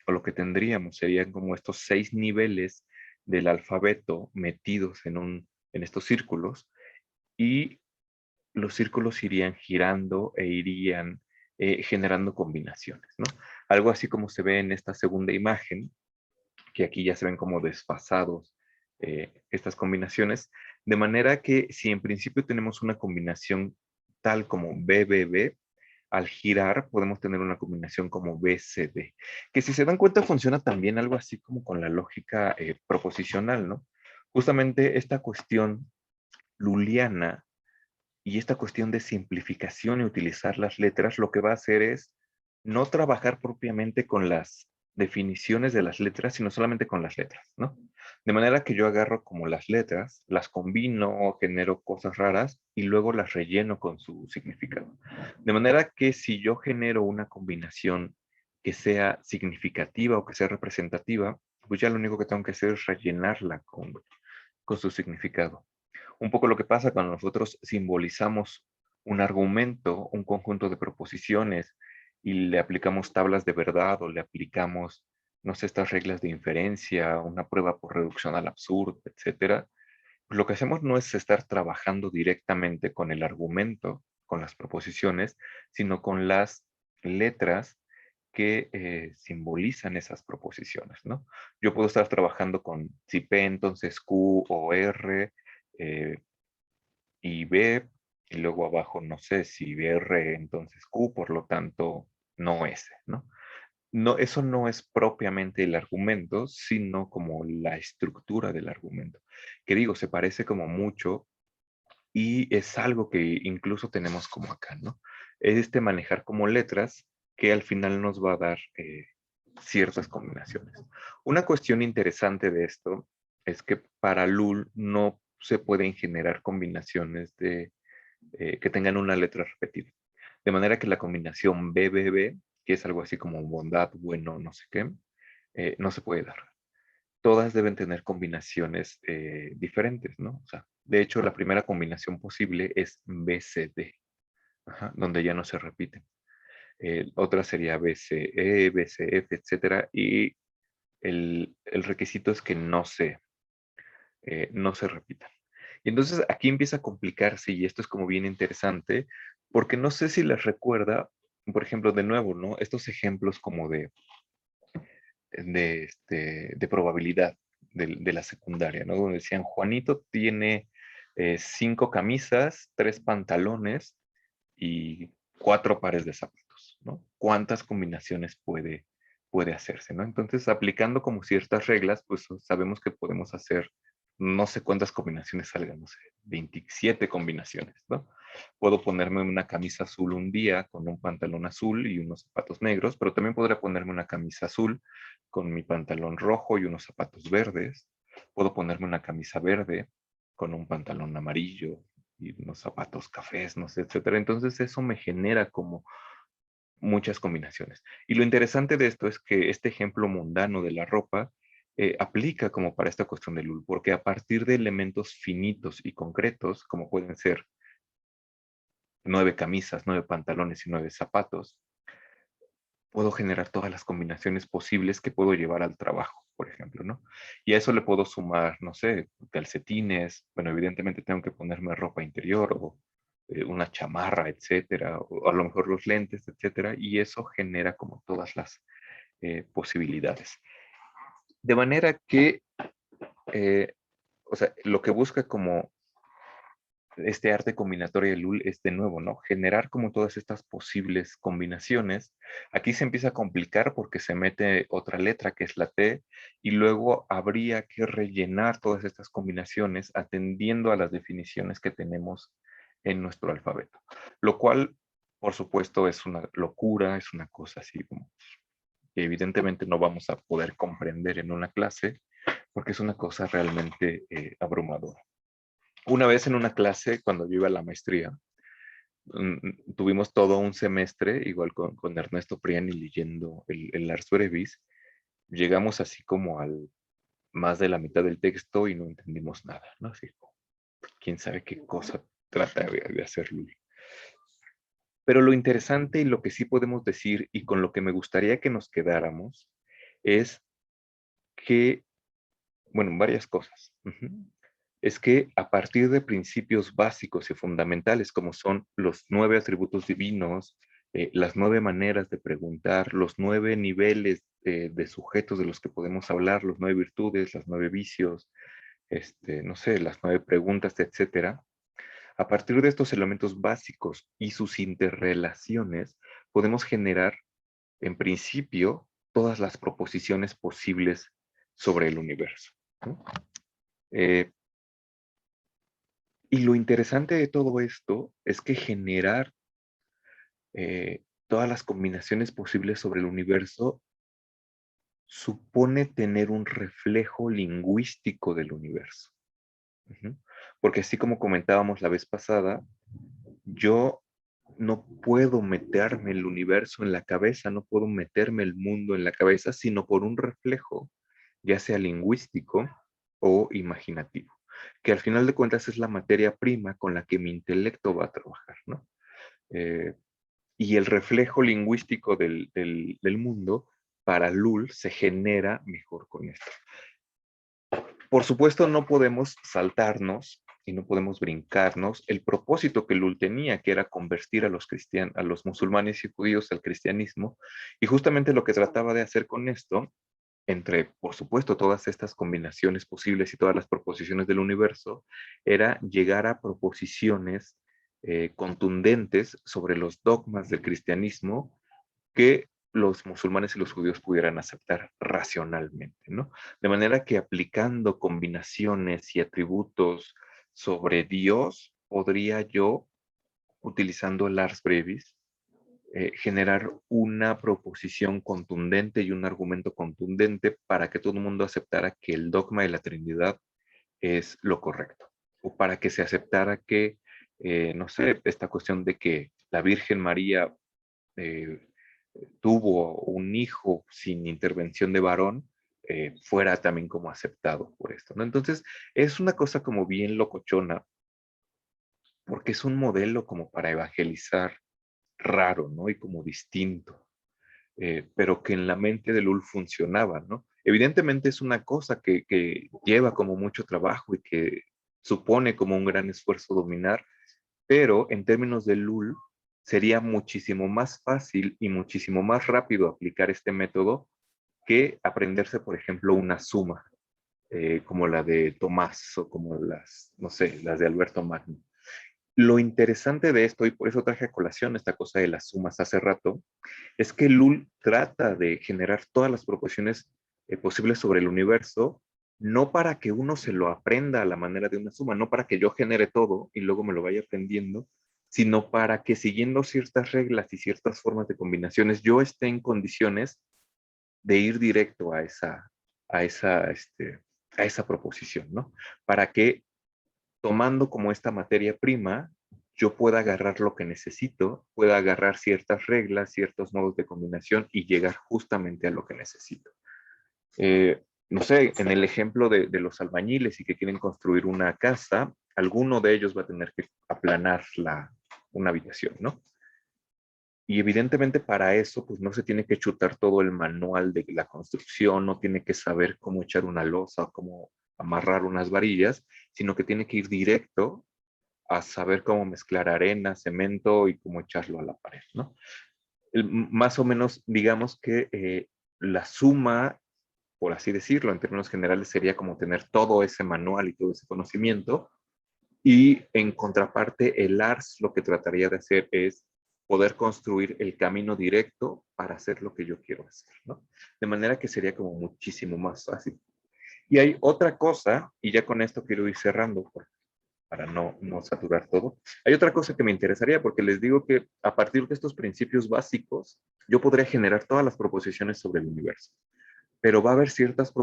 o lo que tendríamos serían como estos 6 niveles del alfabeto metidos en estos círculos, y los círculos irían girando e irían generando combinaciones, ¿no? Algo así como se ve en esta segunda imagen, que aquí ya se ven como desfasados estas combinaciones, de manera que si en principio tenemos una combinación tal como BBB, al girar podemos tener una combinación como BCD, que si se dan cuenta funciona también algo así como con la lógica proposicional, ¿no? Justamente esta cuestión luliana y esta cuestión de simplificación y utilizar las letras, lo que va a hacer es no trabajar propiamente con las definiciones de las letras, sino solamente con las letras, ¿no? De manera que yo agarro como las letras, las combino, genero cosas raras y luego las relleno con su significado. De manera que si yo genero una combinación que sea significativa o que sea representativa, pues ya lo único que tengo que hacer es rellenarla con su significado. Un poco lo que pasa cuando nosotros simbolizamos un argumento, un conjunto de proposiciones, y le aplicamos tablas de verdad o le aplicamos, no sé, estas reglas de inferencia, una prueba por reducción al absurdo, etcétera. Pues lo que hacemos no es estar trabajando directamente con el argumento, con las proposiciones, sino con las letras que simbolizan esas proposiciones, ¿no? Yo puedo estar trabajando con si P, entonces Q o R, eh, y B, y luego abajo, no sé, si R, entonces Q, por lo tanto, no S, ¿no? No, eso no es propiamente el argumento, sino como la estructura del argumento. Que digo, se parece como mucho y es algo que incluso tenemos como acá, ¿no? Es este manejar como letras que al final nos va a dar ciertas combinaciones. Una cuestión interesante de esto es que para LUL no se pueden generar combinaciones que tengan una letra repetida. De manera que la combinación BBB, que es algo así como bondad, bueno, no sé qué, no se puede dar. Todas deben tener combinaciones diferentes, ¿no? O sea, de hecho, la primera combinación posible es BCD, ajá, donde ya no se repiten. Otra sería BCE, BCF, etcétera, y el requisito es que no se repitan. Y entonces aquí empieza a complicarse, y esto es como bien interesante, porque no sé si les recuerda, por ejemplo, de nuevo, ¿no? Estos ejemplos como de probabilidad de la secundaria, ¿no? Donde decían, Juanito tiene 5 camisas, 3 pantalones y 4 pares de zapatos, ¿no? ¿Cuántas combinaciones puede hacerse, ¿no? Entonces, aplicando como ciertas reglas, pues sabemos que podemos hacer no sé cuántas combinaciones salgan, no sé, 27 combinaciones, ¿no? Puedo ponerme una camisa azul un día con un pantalón azul y unos zapatos negros, pero también podría ponerme una camisa azul con mi pantalón rojo y unos zapatos verdes. Puedo ponerme una camisa verde con un pantalón amarillo y unos zapatos cafés, no sé, etcétera. Entonces eso me genera como muchas combinaciones. Y lo interesante de esto es que este ejemplo mundano de la ropa aplica como para esta cuestión de LUL, porque a partir de elementos finitos y concretos, como pueden ser 9 camisas, 9 pantalones y 9 zapatos, puedo generar todas las combinaciones posibles que puedo llevar al trabajo, por ejemplo, ¿no? Y a eso le puedo sumar, no sé, calcetines, bueno, evidentemente tengo que ponerme ropa interior o una chamarra, etcétera, o a lo mejor los lentes, etcétera, y eso genera como todas las posibilidades. De manera que, eh, o sea, lo que busca como este arte combinatorio de LUL es de nuevo, ¿no? Generar como todas estas posibles combinaciones. Aquí se empieza a complicar porque se mete otra letra que es la T y luego habría que rellenar todas estas combinaciones atendiendo a las definiciones que tenemos en nuestro alfabeto. Lo cual, por supuesto, es una locura, es una cosa así como que evidentemente no vamos a poder comprender en una clase porque es una cosa realmente abrumadora. Una vez en una clase, cuando yo iba a la maestría, tuvimos todo un semestre, igual con Ernesto Priani leyendo el Ars Brevis, llegamos así como al más de la mitad del texto y no entendimos nada, ¿no? Así como, quién sabe qué cosa trata de hacer Lul. Pero lo interesante y lo que sí podemos decir y con lo que me gustaría que nos quedáramos es que, bueno, varias cosas. Es que a partir de principios básicos y fundamentales como son los 9 atributos divinos, las 9 maneras de preguntar, los 9 niveles de sujetos de los que podemos hablar, los 9 virtudes, las 9 vicios, no sé, las 9 preguntas, etcétera. A partir de estos elementos básicos y sus interrelaciones, podemos generar, en principio, todas las proposiciones posibles sobre el universo, ¿no? Eh, y lo interesante de todo esto es que generar todas las combinaciones posibles sobre el universo supone tener un reflejo lingüístico del universo. Ujú. Porque así como comentábamos la vez pasada, yo no puedo meterme el universo en la cabeza, no puedo meterme el mundo en la cabeza, sino por un reflejo, ya sea lingüístico o imaginativo, que al final de cuentas es la materia prima con la que mi intelecto va a trabajar, ¿no? Eh, y el reflejo lingüístico del mundo para Lul se genera mejor con esto. Por supuesto, no podemos saltarnos y no podemos brincarnos el propósito que Lul tenía, que era convertir a a los musulmanes y judíos al cristianismo, y justamente lo que trataba de hacer con esto, entre, por supuesto, todas estas combinaciones posibles y todas las proposiciones del universo, era llegar a proposiciones contundentes sobre los dogmas del cristianismo que los musulmanes y los judíos pudieran aceptar racionalmente, ¿no? De manera que aplicando combinaciones y atributos sobre Dios, podría yo, utilizando el Ars Brevis, generar una proposición contundente y un argumento contundente para que todo el mundo aceptara que el dogma de la Trinidad es lo correcto, o para que se aceptara que, no sé, esta cuestión de que la Virgen María eh, tuvo un hijo sin intervención de varón, fuera también como aceptado por esto, ¿no? Entonces, es una cosa como bien locochona, porque es un modelo como para evangelizar raro, ¿no? Y como distinto, pero que en la mente de Lul funcionaba, ¿no? Evidentemente es una cosa que lleva como mucho trabajo y que supone como un gran esfuerzo dominar, pero en términos de Lul sería muchísimo más fácil y muchísimo más rápido aplicar este método que aprenderse, por ejemplo, una suma, como la de Tomás o como las, no sé, las de Alberto Magno. Lo interesante de esto, y por eso traje a colación esta cosa de las sumas hace rato, es que Lul trata de generar todas las proporciones posibles sobre el universo, no para que uno se lo aprenda a la manera de una suma, no para que yo genere todo y luego me lo vaya aprendiendo, sino para que siguiendo ciertas reglas y ciertas formas de combinaciones, yo esté en condiciones de ir directo a esa, a esa proposición, ¿no? Para que tomando como esta materia prima, yo pueda agarrar lo que necesito, pueda agarrar ciertas reglas, ciertos modos de combinación y llegar justamente a lo que necesito. No sé, en el ejemplo de los albañiles y que quieren construir una casa, alguno de ellos va a tener que aplanar una habitación, ¿no? Y evidentemente para eso, pues no se tiene que chutar todo el manual de la construcción, no tiene que saber cómo echar una losa, cómo amarrar unas varillas, sino que tiene que ir directo a saber cómo mezclar arena, cemento y cómo echarlo a la pared, ¿no? Más o menos, digamos que la suma, por así decirlo, en términos generales, sería como tener todo ese manual y todo ese conocimiento. Y en contraparte, el ARS lo que trataría de hacer es poder construir el camino directo para hacer lo que yo quiero hacer, ¿no? De manera que sería como muchísimo más fácil. Y hay otra cosa, y ya con esto quiero ir cerrando para no saturar todo. Hay otra cosa que me interesaría, porque les digo que a partir de estos principios básicos, yo podría generar todas las proposiciones sobre el universo, pero va a haber ciertas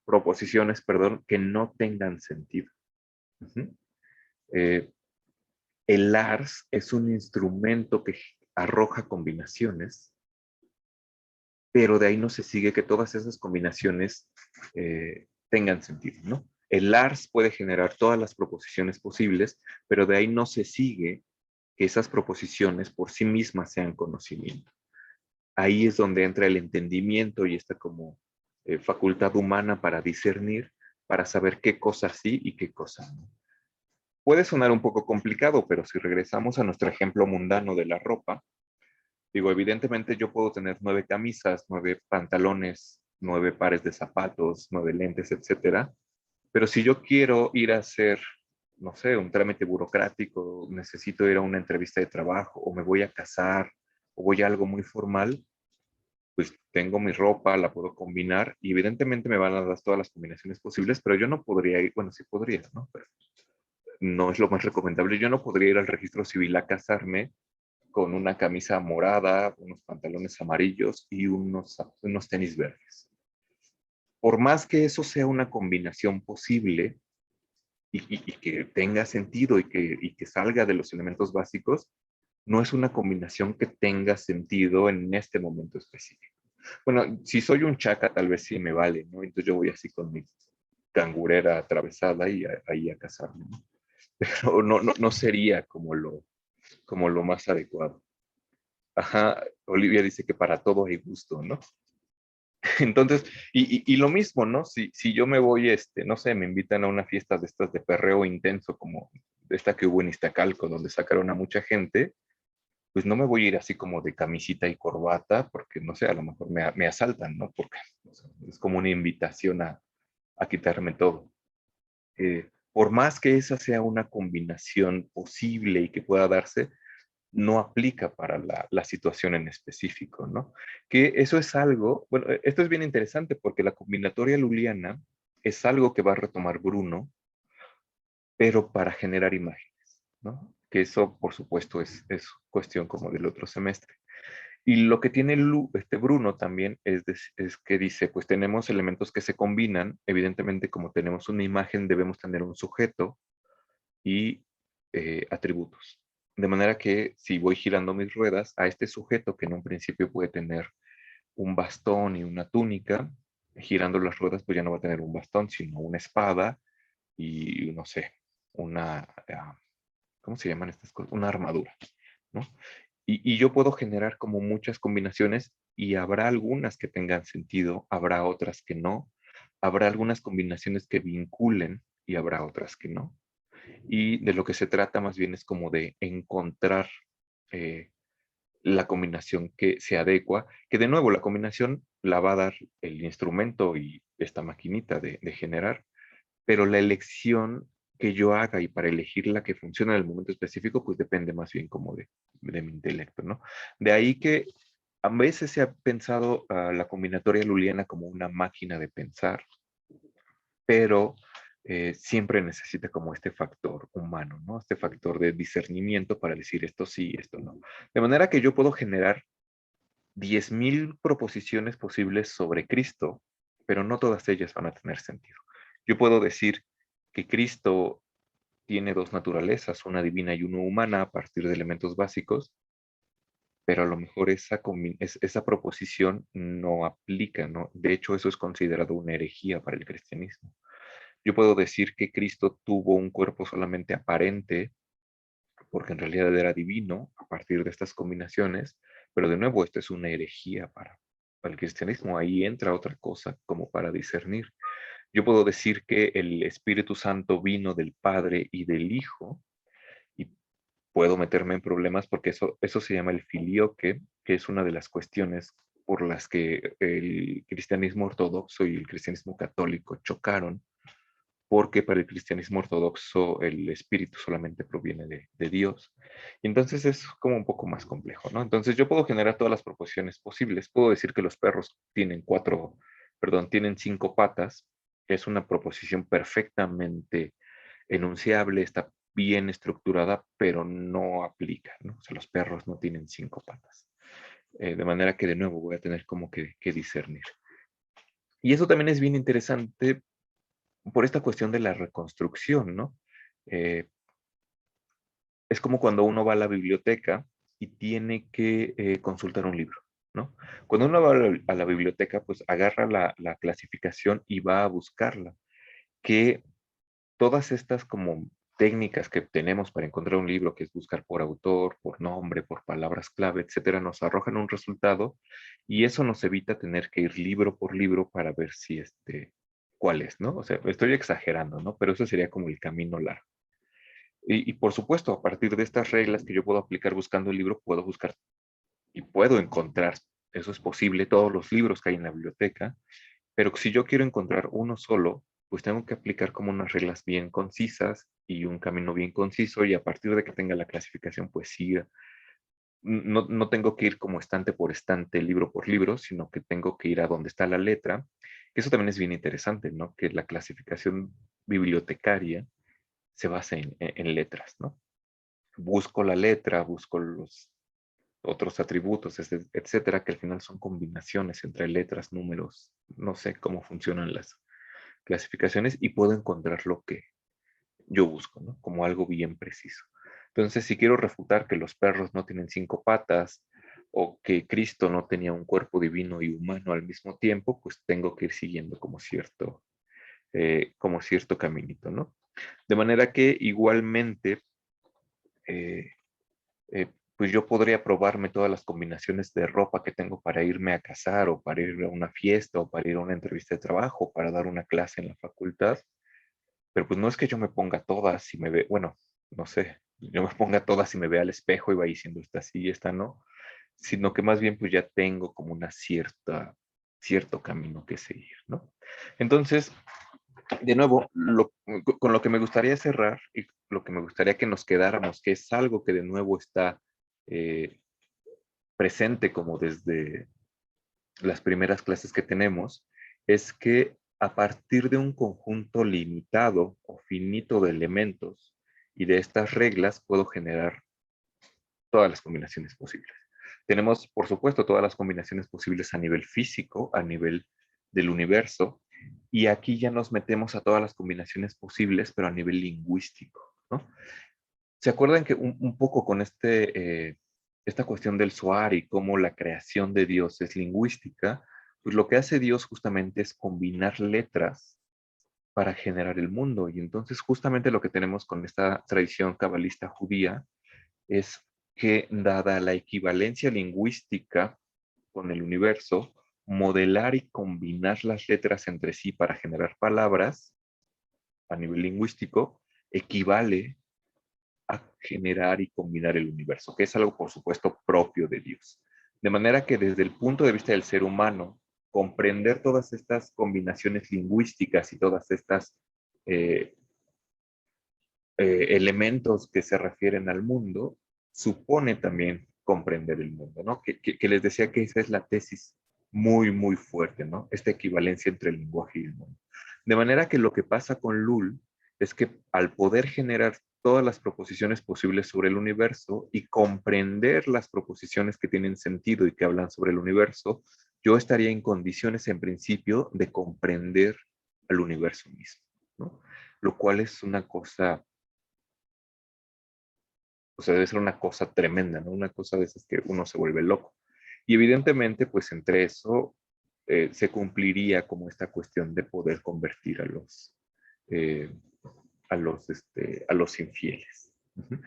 proposiciones, perdón, que no tengan sentido. Uh-huh. eh, el ARS es un instrumento que arroja combinaciones pero de ahí no se sigue que todas esas combinaciones tengan sentido, ¿no? El Lars puede generar todas las proposiciones posibles, pero de ahí no se sigue que esas proposiciones por sí mismas sean conocimiento. Ahí es donde entra el entendimiento y esta como facultad humana para discernir, para saber qué cosas sí y qué cosas no. Puede sonar un poco complicado, pero si regresamos a nuestro ejemplo mundano de la ropa, digo, evidentemente yo puedo tener 9 camisas, 9 pantalones, 9 pares de zapatos, 9 lentes, etcétera. Pero si yo quiero ir a hacer, no sé, un trámite burocrático, necesito ir a una entrevista de trabajo, o me voy a casar, o voy a algo muy formal, pues tengo mi ropa, la puedo combinar, y evidentemente me van a dar todas las combinaciones posibles, pero yo no podría ir, bueno, sí podría, ¿no? Pero no es lo más recomendable. Yo no podría ir al registro civil a casarme con una camisa morada, unos pantalones amarillos y unos tenis verdes. Por más que eso sea una combinación posible y que tenga sentido y que salga de los elementos básicos, no es una combinación que tenga sentido en este momento específico. Bueno, si soy un chaca, tal vez sí me vale, ¿no? Entonces yo voy así con mi cangurera atravesada y ahí a casarme, ¿no? Pero no sería como lo más adecuado. Ajá, Olivia dice que para todo hay gusto, ¿no? Entonces, y lo mismo, ¿no? Si yo me voy, no sé, me invitan a una fiesta de estas de perreo intenso, como esta que hubo en Iztacalco, donde sacaron a mucha gente, pues no me voy a ir así como de camisita y corbata, porque no sé, a lo mejor me asaltan, ¿no? Porque o sea, es como una invitación a quitarme todo. Por más que esa sea una combinación posible y que pueda darse, no aplica para la situación en específico, ¿no? Que eso es algo, bueno, esto es bien interesante porque la combinatoria luliana es algo que va a retomar Bruno, pero para generar imágenes, ¿no? Que eso, por supuesto, es cuestión como del otro semestre. Y lo que tiene Bruno también es que dice, pues tenemos elementos que se combinan, evidentemente como tenemos una imagen debemos tener un sujeto y atributos. De manera que si voy girando mis ruedas a este sujeto que en un principio puede tener un bastón y una túnica, girando las ruedas pues ya no va a tener un bastón, sino una espada y no sé, una, ¿cómo se llaman estas cosas? Una armadura, ¿no? Y yo puedo generar como muchas combinaciones y habrá algunas que tengan sentido, habrá otras que no, habrá algunas combinaciones que vinculen y habrá otras que no. Y de lo que se trata más bien es como de encontrar eh, la combinación que se adecua, que de nuevo la combinación la va a dar el instrumento y esta maquinita de generar, pero la elección que yo haga y para elegir la que funciona en el momento específico, pues depende más bien como de mi intelecto, ¿no? De ahí que a veces se ha pensado la combinatoria luliana como una máquina de pensar, pero siempre necesita como este factor humano, ¿no? Este factor de discernimiento para decir esto sí, esto no. De manera que yo puedo generar 10,000 proposiciones posibles sobre Cristo, pero no todas ellas van a tener sentido. Yo puedo decir que Cristo tiene dos naturalezas, una divina y una humana a partir de elementos básicos, pero a lo mejor esa proposición no aplica, ¿no? De hecho, eso es considerado una herejía para el cristianismo. Yo puedo decir que Cristo tuvo un cuerpo solamente aparente, porque en realidad era divino a partir de estas combinaciones, pero de nuevo, esto es una herejía para el cristianismo. Ahí entra otra cosa como para discernir. Yo puedo decir que el Espíritu Santo vino del Padre y del Hijo, y puedo meterme en problemas porque eso se llama el filioque, que es una de las cuestiones por las que el cristianismo ortodoxo y el cristianismo católico chocaron, porque para el cristianismo ortodoxo el espíritu solamente proviene de Dios. Y entonces es como un poco más complejo, ¿no? Entonces yo puedo generar todas las proposiciones posibles. Puedo decir que los perros tienen 5 patas. Es una proposición perfectamente enunciable, está bien estructurada, pero no aplica, ¿no? O sea, los perros no tienen 5 patas. De manera que de nuevo voy a tener como que discernir. Y eso también es bien interesante por esta cuestión de la reconstrucción, ¿no? Eh, es como cuando uno va a la biblioteca y tiene que consultar un libro. ¿no? Cuando uno va a la biblioteca, pues agarra la clasificación y va a buscarla, que todas estas como técnicas que tenemos para encontrar un libro, que es buscar por autor, por nombre, por palabras clave, etcétera, nos arrojan un resultado y eso nos evita tener que ir libro por libro para ver si cuál es, ¿no? O sea, estoy exagerando, ¿no? Pero eso sería como el camino largo. Y por supuesto, a partir de estas reglas que yo puedo aplicar buscando el libro, puedo buscar y puedo encontrar, eso es posible, todos los libros que hay en la biblioteca, pero si yo quiero encontrar uno solo, pues tengo que aplicar como unas reglas bien concisas y un camino bien conciso y a partir de que tenga la clasificación, pues sí, no tengo que ir como estante por estante, libro por libro, sino que tengo que ir a donde está la letra, que eso también es bien interesante, ¿no? Que la clasificación bibliotecaria se basa en letras, ¿no? Busco la letra, busco los otros atributos, etcétera, que al final son combinaciones entre letras, números, no sé cómo funcionan las clasificaciones y puedo encontrar lo que yo busco, ¿no? Como algo bien preciso. Entonces, si quiero refutar que los perros no tienen 5 patas o que Cristo no tenía un cuerpo divino y humano al mismo tiempo, pues tengo que ir siguiendo como cierto caminito, ¿no? De manera que igualmente eh, pues yo podría probarme todas las combinaciones de ropa que tengo para irme a casar o para ir a una fiesta o para ir a una entrevista de trabajo, para dar una clase en la facultad, pero pues no es que yo me ponga todas y me ve, bueno, no sé, yo me ponga todas y me vea al espejo y va diciendo esta sí, esta no, sino que más bien pues ya tengo como cierto camino que seguir, ¿no? Entonces, de nuevo, con lo que me gustaría cerrar y lo que me gustaría que nos quedáramos, que es algo que de nuevo está eh, presente como desde las primeras clases que tenemos, es que a partir de un conjunto limitado o finito de elementos y de estas reglas puedo generar todas las combinaciones posibles. Tenemos, por supuesto, todas las combinaciones posibles a nivel físico, a nivel del universo, y aquí ya nos metemos a todas las combinaciones posibles, pero a nivel lingüístico, ¿no? ¿Se acuerdan que un poco con esta cuestión del Zohar y cómo la creación de Dios es lingüística? Pues lo que hace Dios justamente es combinar letras para generar el mundo. Y entonces justamente lo que tenemos con esta tradición cabalista judía es que dada la equivalencia lingüística con el universo, modelar y combinar las letras entre sí para generar palabras a nivel lingüístico equivale a generar y combinar el universo, que es algo, por supuesto, propio de Dios. De manera que desde el punto de vista del ser humano, comprender todas estas combinaciones lingüísticas y todas estas eh, elementos que se refieren al mundo, supone también comprender el mundo, ¿no? Que les decía que esa es la tesis muy, muy fuerte, ¿no? Esta equivalencia entre el lenguaje y el mundo. De manera que lo que pasa con Lull es que al poder generar todas las proposiciones posibles sobre el universo y comprender las proposiciones que tienen sentido y que hablan sobre el universo, yo estaría en condiciones, en principio, de comprender al universo mismo, ¿no? Lo cual es una cosa, o sea, debe ser una cosa tremenda, ¿no? Una cosa de esas que uno se vuelve loco. Y evidentemente, pues entre eso se cumpliría como esta cuestión de poder convertir eh, a los infieles. Uh-huh.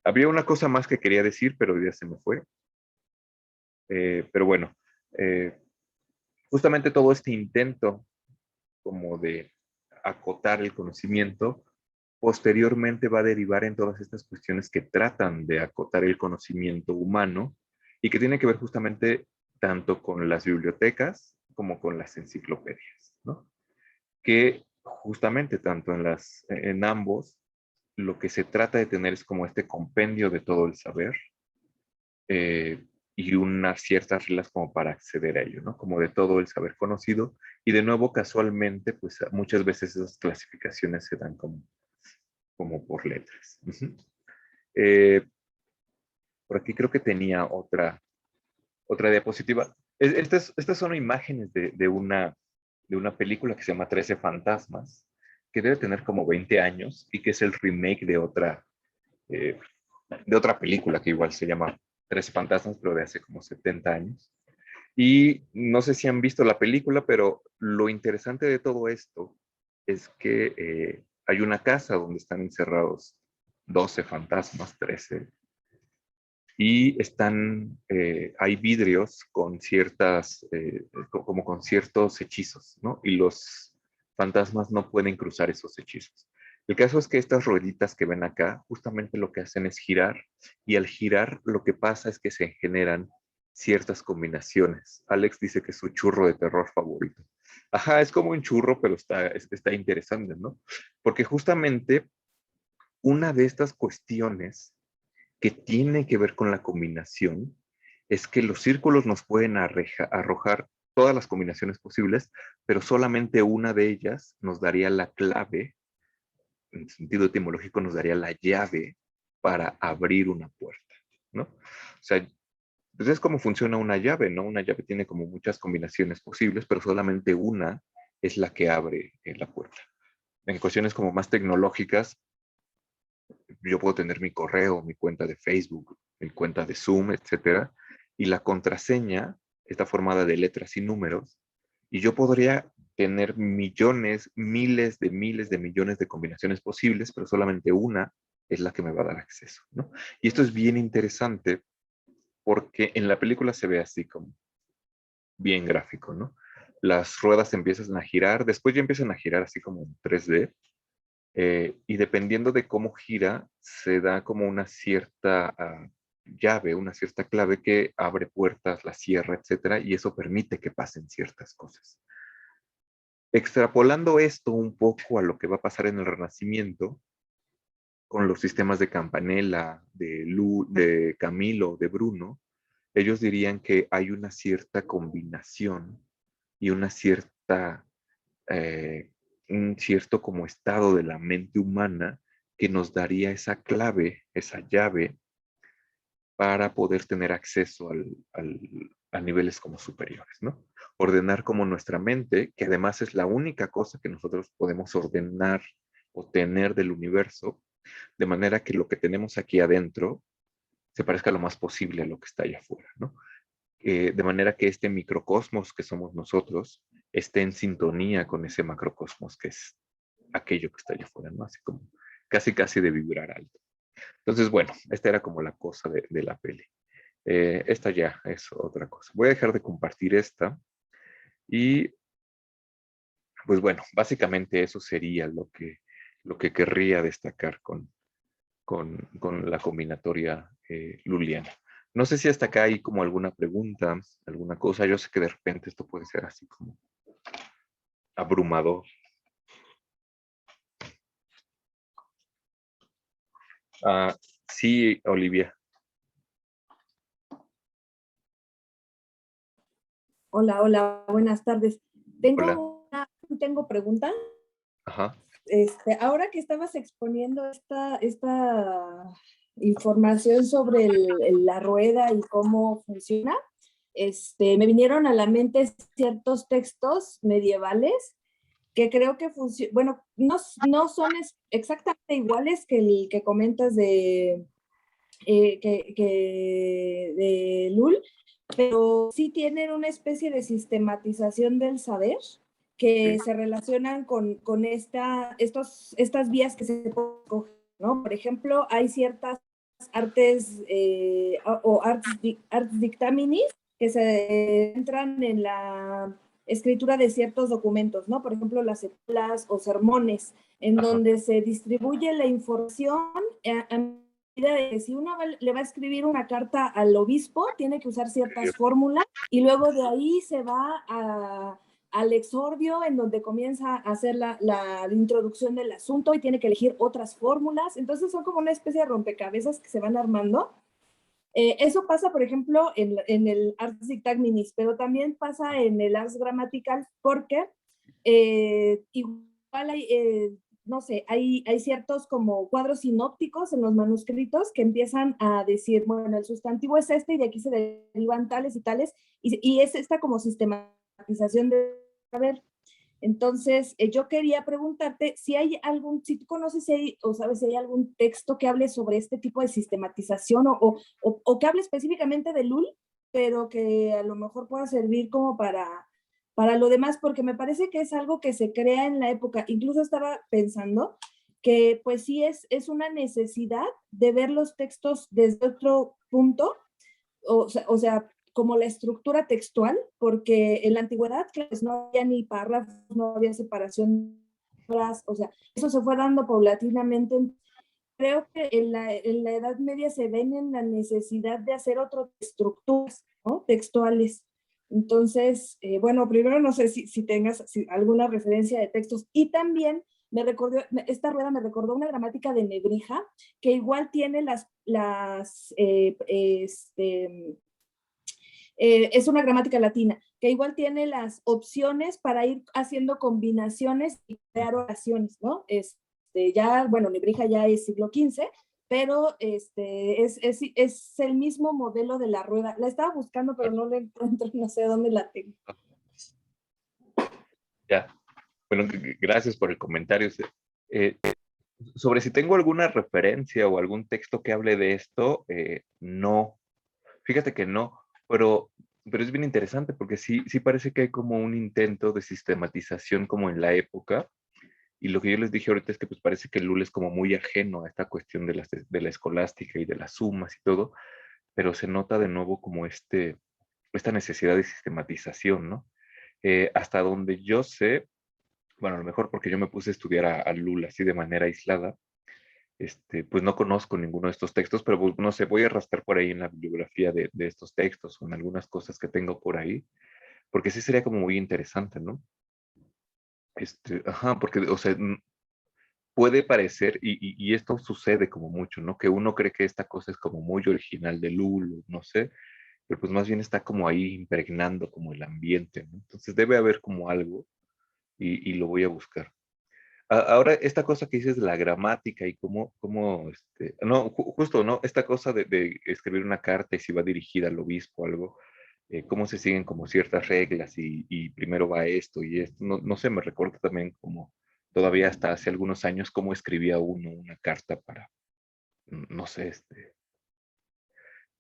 Había una cosa más que quería decir, pero ya se me fue. Pero bueno, eh, justamente todo este intento como de acotar el conocimiento, posteriormente va a derivar en todas estas cuestiones que tratan de acotar el conocimiento humano y que tiene que ver justamente tanto con las bibliotecas como con las enciclopedias, ¿no? Que justamente tanto en ambos, lo que se trata de tener es como este compendio de todo el saber eh, y unas ciertas reglas como para acceder a ello, ¿no? Como de todo el saber conocido. Y de nuevo, casualmente, pues muchas veces esas clasificaciones se dan como por letras. Uh-huh. eh, por aquí creo que tenía otra diapositiva. Estas son imágenes de una película que se llama 13 Fantasmas, que debe tener como 20 años y que es el remake eh, de otra película que igual se llama 13 Fantasmas, pero de hace como 70 años. Y no sé si han visto la película, pero lo interesante de todo esto es que hay una casa donde están encerrados 12 fantasmas, 13, y hay vidrios con como con ciertos hechizos, ¿no? Y los fantasmas no pueden cruzar esos hechizos. El caso es que estas rueditas que ven acá, justamente lo que hacen es girar, y al girar lo que pasa es que se generan ciertas combinaciones. Alex dice que es su churro de terror favorito. Ajá, es como un churro, pero está interesante, ¿no? Porque justamente una de estas cuestiones que tiene que ver con la combinación es que los círculos nos pueden arrojar todas las combinaciones posibles, pero solamente una de ellas nos daría la clave, en sentido etimológico nos daría la llave para abrir una puerta, ¿no? O sea, pues es como funciona una llave, ¿no? Una llave tiene como muchas combinaciones posibles, pero solamente una es la que abre la puerta. En cuestiones como más tecnológicas, yo puedo tener mi correo, mi cuenta de Facebook, mi cuenta de Zoom, etcétera, y la contraseña está formada de letras y números, y yo podría tener millones, miles de millones de combinaciones posibles, pero solamente una es la que me va a dar acceso, ¿no? Y esto es bien interesante porque en la película se ve así como bien gráfico, ¿no? Las ruedas empiezan a girar, después ya empiezan a girar así como en 3D, y dependiendo de cómo gira, se da como una cierta llave, una cierta clave que abre puertas, la cierra, etcétera, y eso permite que pasen ciertas cosas. Extrapolando esto un poco a lo que va a pasar en el Renacimiento, con los sistemas de Campanella, de Camilo, de Bruno, ellos dirían que hay una cierta combinación y una cierta un cierto como estado de la mente humana que nos daría esa clave, esa llave, para poder tener acceso a niveles como superiores, ¿no? Ordenar como nuestra mente, que además es la única cosa que nosotros podemos ordenar o tener del universo, de manera que lo que tenemos aquí adentro se parezca lo más posible a lo que está allá afuera, ¿no? De manera que este microcosmos que somos nosotros esté en sintonía con ese macrocosmos que es aquello que está allá afuera, ¿no? Así como casi de vibrar alto. Entonces, bueno, esta era como la cosa de la peli. Esta ya es otra cosa. Voy a dejar de compartir esta y, pues bueno, básicamente eso sería lo que querría destacar con la combinatoria luliana. No sé si hasta acá hay como alguna pregunta, alguna cosa. Yo sé que de repente esto puede ser así como abrumador. Ah, sí, Olivia. Hola, hola, buenas tardes. Hola. Tengo pregunta. Ajá. Ahora que estabas exponiendo esta información sobre la rueda y cómo funciona, me vinieron a la mente ciertos textos medievales que creo que funcionan, bueno, no son exactamente iguales que el que comentas de Lul, pero sí tienen una especie de sistematización del saber que Sí. se relacionan con estas vías que se pueden coger, ¿no? Por ejemplo, hay ciertas artes o arts dictaminis que se entran en la escritura de ciertos documentos, ¿no? Por ejemplo, las escuelas o sermones, en Ajá. donde se distribuye la información a de que si uno le va a escribir una carta al obispo, tiene que usar ciertas fórmulas y luego de ahí se va al exordio en donde comienza a hacer la introducción del asunto y tiene que elegir otras fórmulas. Entonces son como una especie de rompecabezas que se van armando. Eso pasa, por ejemplo, en el Ars Dictaminis, pero también pasa en el Ars Gramatical porque igual hay, no sé, hay ciertos como cuadros sinópticos en los manuscritos que empiezan a decir, bueno, el sustantivo es este y de aquí se derivan tales y tales, y es esta como sistematización de saber. Entonces, yo quería preguntarte si hay si tú conoces si hay, o sabes si hay algún texto que hable sobre este tipo de sistematización o que hable específicamente de Lul, pero que a lo mejor pueda servir como para lo demás, porque me parece que es algo que se crea en la época. Incluso estaba pensando que pues sí es una necesidad de ver los textos desde otro punto, o sea, como la estructura textual, porque en la antigüedad, claro, pues no había ni párrafos, no había separación, o sea, eso se fue dando paulatinamente. Creo que en la Edad Media se ven en la necesidad de hacer otras estructuras, ¿no? Textuales. Entonces, bueno, primero no sé si tengas alguna referencia de textos, y también me recordó, esta rueda me recordó una gramática de Nebrija, que igual tiene es una gramática latina, que igual tiene las opciones para ir haciendo combinaciones y crear oraciones, ¿no? Ya, bueno, Nebrija ya es siglo XV, pero es el mismo modelo de la rueda. La estaba buscando, pero no la encuentro, no sé dónde la tengo. Ya. Bueno, gracias por el comentario. Eh, sobre si tengo alguna referencia o algún texto que hable de esto, no. Fíjate que no, pero es bien interesante porque sí parece que hay como un intento de sistematización como en la época. Y lo que yo les dije ahorita es que pues parece que Lul es como muy ajeno a esta cuestión de la escolástica y de las sumas y todo, pero se nota de nuevo como esta necesidad de sistematización, ¿no? Hasta donde yo sé, bueno, a lo mejor porque yo me puse a estudiar a Lul así de manera aislada, pues no conozco ninguno de estos textos, pero pues, no sé, voy a rascar por ahí en la bibliografía de estos textos o en algunas cosas que tengo por ahí, porque sí sería como muy interesante, ¿no? Ajá, porque, o sea, puede parecer, y esto sucede como mucho, ¿no? Que uno cree que esta cosa es como muy original de Lulu, no sé, pero pues más bien está como ahí impregnando como el ambiente, ¿no? Entonces debe haber como algo y lo voy a buscar. Ahora, esta cosa que dices de la gramática y no, justo, ¿no? Esta cosa de escribir una carta y si va dirigida al obispo o algo, cómo se siguen como ciertas reglas y primero va esto y esto, no sé, me recuerda también como todavía hasta hace algunos años cómo escribía uno una carta para, no sé,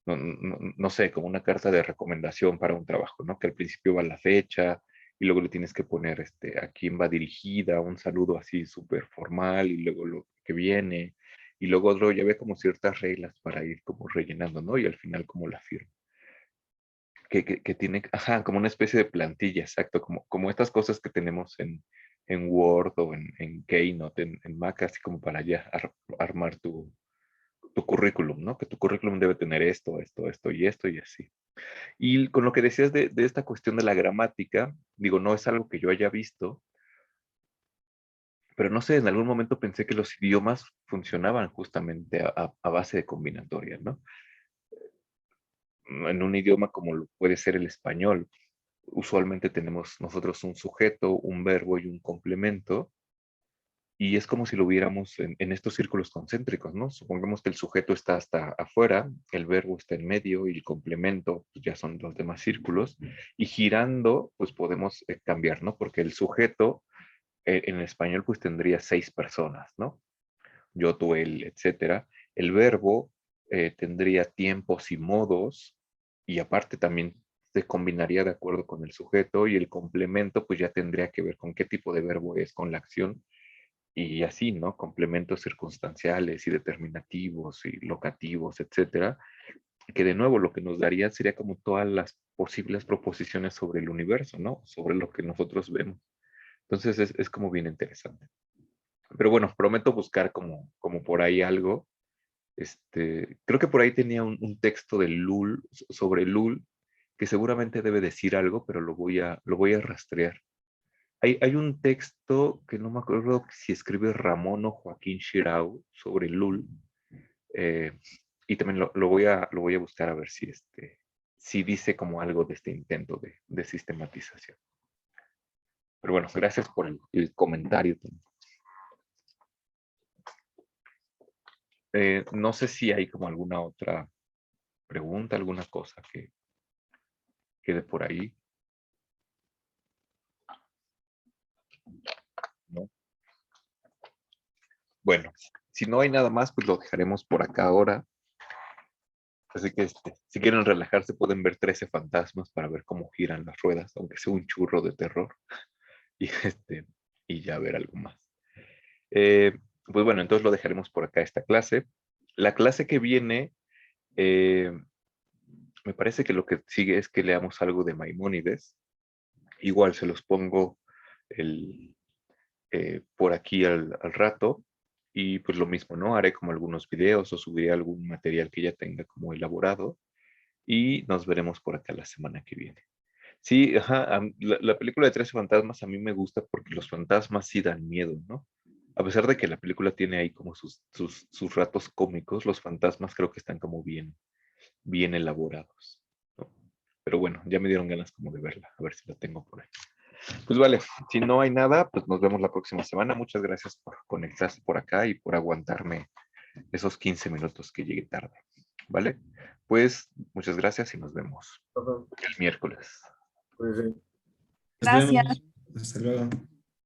no sé, como una carta de recomendación para un trabajo, ¿no? Que al principio va la fecha y luego le tienes que poner a quién va dirigida, un saludo así súper formal y luego lo que viene y luego otro ya ve como ciertas reglas para ir como rellenando, ¿no? Y al final como la firma. Que tiene, ajá, como una especie de plantilla, exacto, como estas cosas que tenemos en Word o en Keynote, en Mac, así como para ya armar tu currículum, ¿no? Que tu currículum debe tener esto y esto y así. Y con lo que decías de esta cuestión de la gramática, digo, no es algo que yo haya visto, pero no sé, en algún momento pensé que los idiomas funcionaban justamente a base de combinatoria, ¿no? En un idioma como lo puede ser el español, usualmente tenemos nosotros un sujeto, un verbo y un complemento, y es como si lo viéramos en estos círculos concéntricos, ¿no? Supongamos que el sujeto está hasta afuera, el verbo está en medio y el complemento pues, ya son los demás círculos, y girando, pues podemos cambiar, ¿no? Porque el sujeto en español pues tendría 6 personas, ¿no? Yo, tú, él, etcétera. El verbo tendría tiempos y modos, y aparte también se combinaría de acuerdo con el sujeto, y el complemento pues ya tendría que ver con qué tipo de verbo es, con la acción y así, ¿no? Complementos circunstanciales y determinativos y locativos, etcétera, que de nuevo lo que nos daría sería como todas las posibles proposiciones sobre el universo, ¿no? Sobre lo que nosotros vemos. Entonces es como bien interesante. Pero bueno, prometo buscar como por ahí algo. Creo que por ahí tenía un texto de Lul, sobre Lul, que seguramente debe decir algo, pero lo voy a rastrear. Hay un texto que no me acuerdo si escribe Ramón o Joaquín Xirau sobre Lul, eh, y también lo voy a buscar a ver si dice como algo de este intento de sistematización. Pero bueno, gracias por el comentario. No sé si hay como alguna otra pregunta, alguna cosa que quede por ahí, ¿no? Bueno, si no hay nada más, pues lo dejaremos por acá ahora. Así que si quieren relajarse pueden ver 13 fantasmas para ver cómo giran las ruedas, aunque sea un churro de terror. Y, y ya ver algo más. Pues bueno, entonces lo dejaremos por acá esta clase. La clase que viene, eh, me parece que lo que sigue es que leamos algo de Maimónides. Igual se los pongo por aquí al rato. Y pues lo mismo, ¿no? Haré como algunos videos o subiré algún material que ya tenga como elaborado. Y nos veremos por acá la semana que viene. Sí, ajá, la película de 13 fantasmas a mí me gusta porque los fantasmas sí dan miedo, ¿no? A pesar de que la película tiene ahí como sus ratos cómicos, los fantasmas creo que están como bien elaborados, ¿no? Pero bueno, ya me dieron ganas como de verla, a ver si la tengo por ahí. Pues vale, si no hay nada, pues nos vemos la próxima semana. Muchas gracias por conectarse por acá y por aguantarme esos 15 minutos que llegué tarde, ¿vale? Pues muchas gracias y nos vemos Ajá. el miércoles. Pues sí. Nos Gracias. vemos. Hasta luego.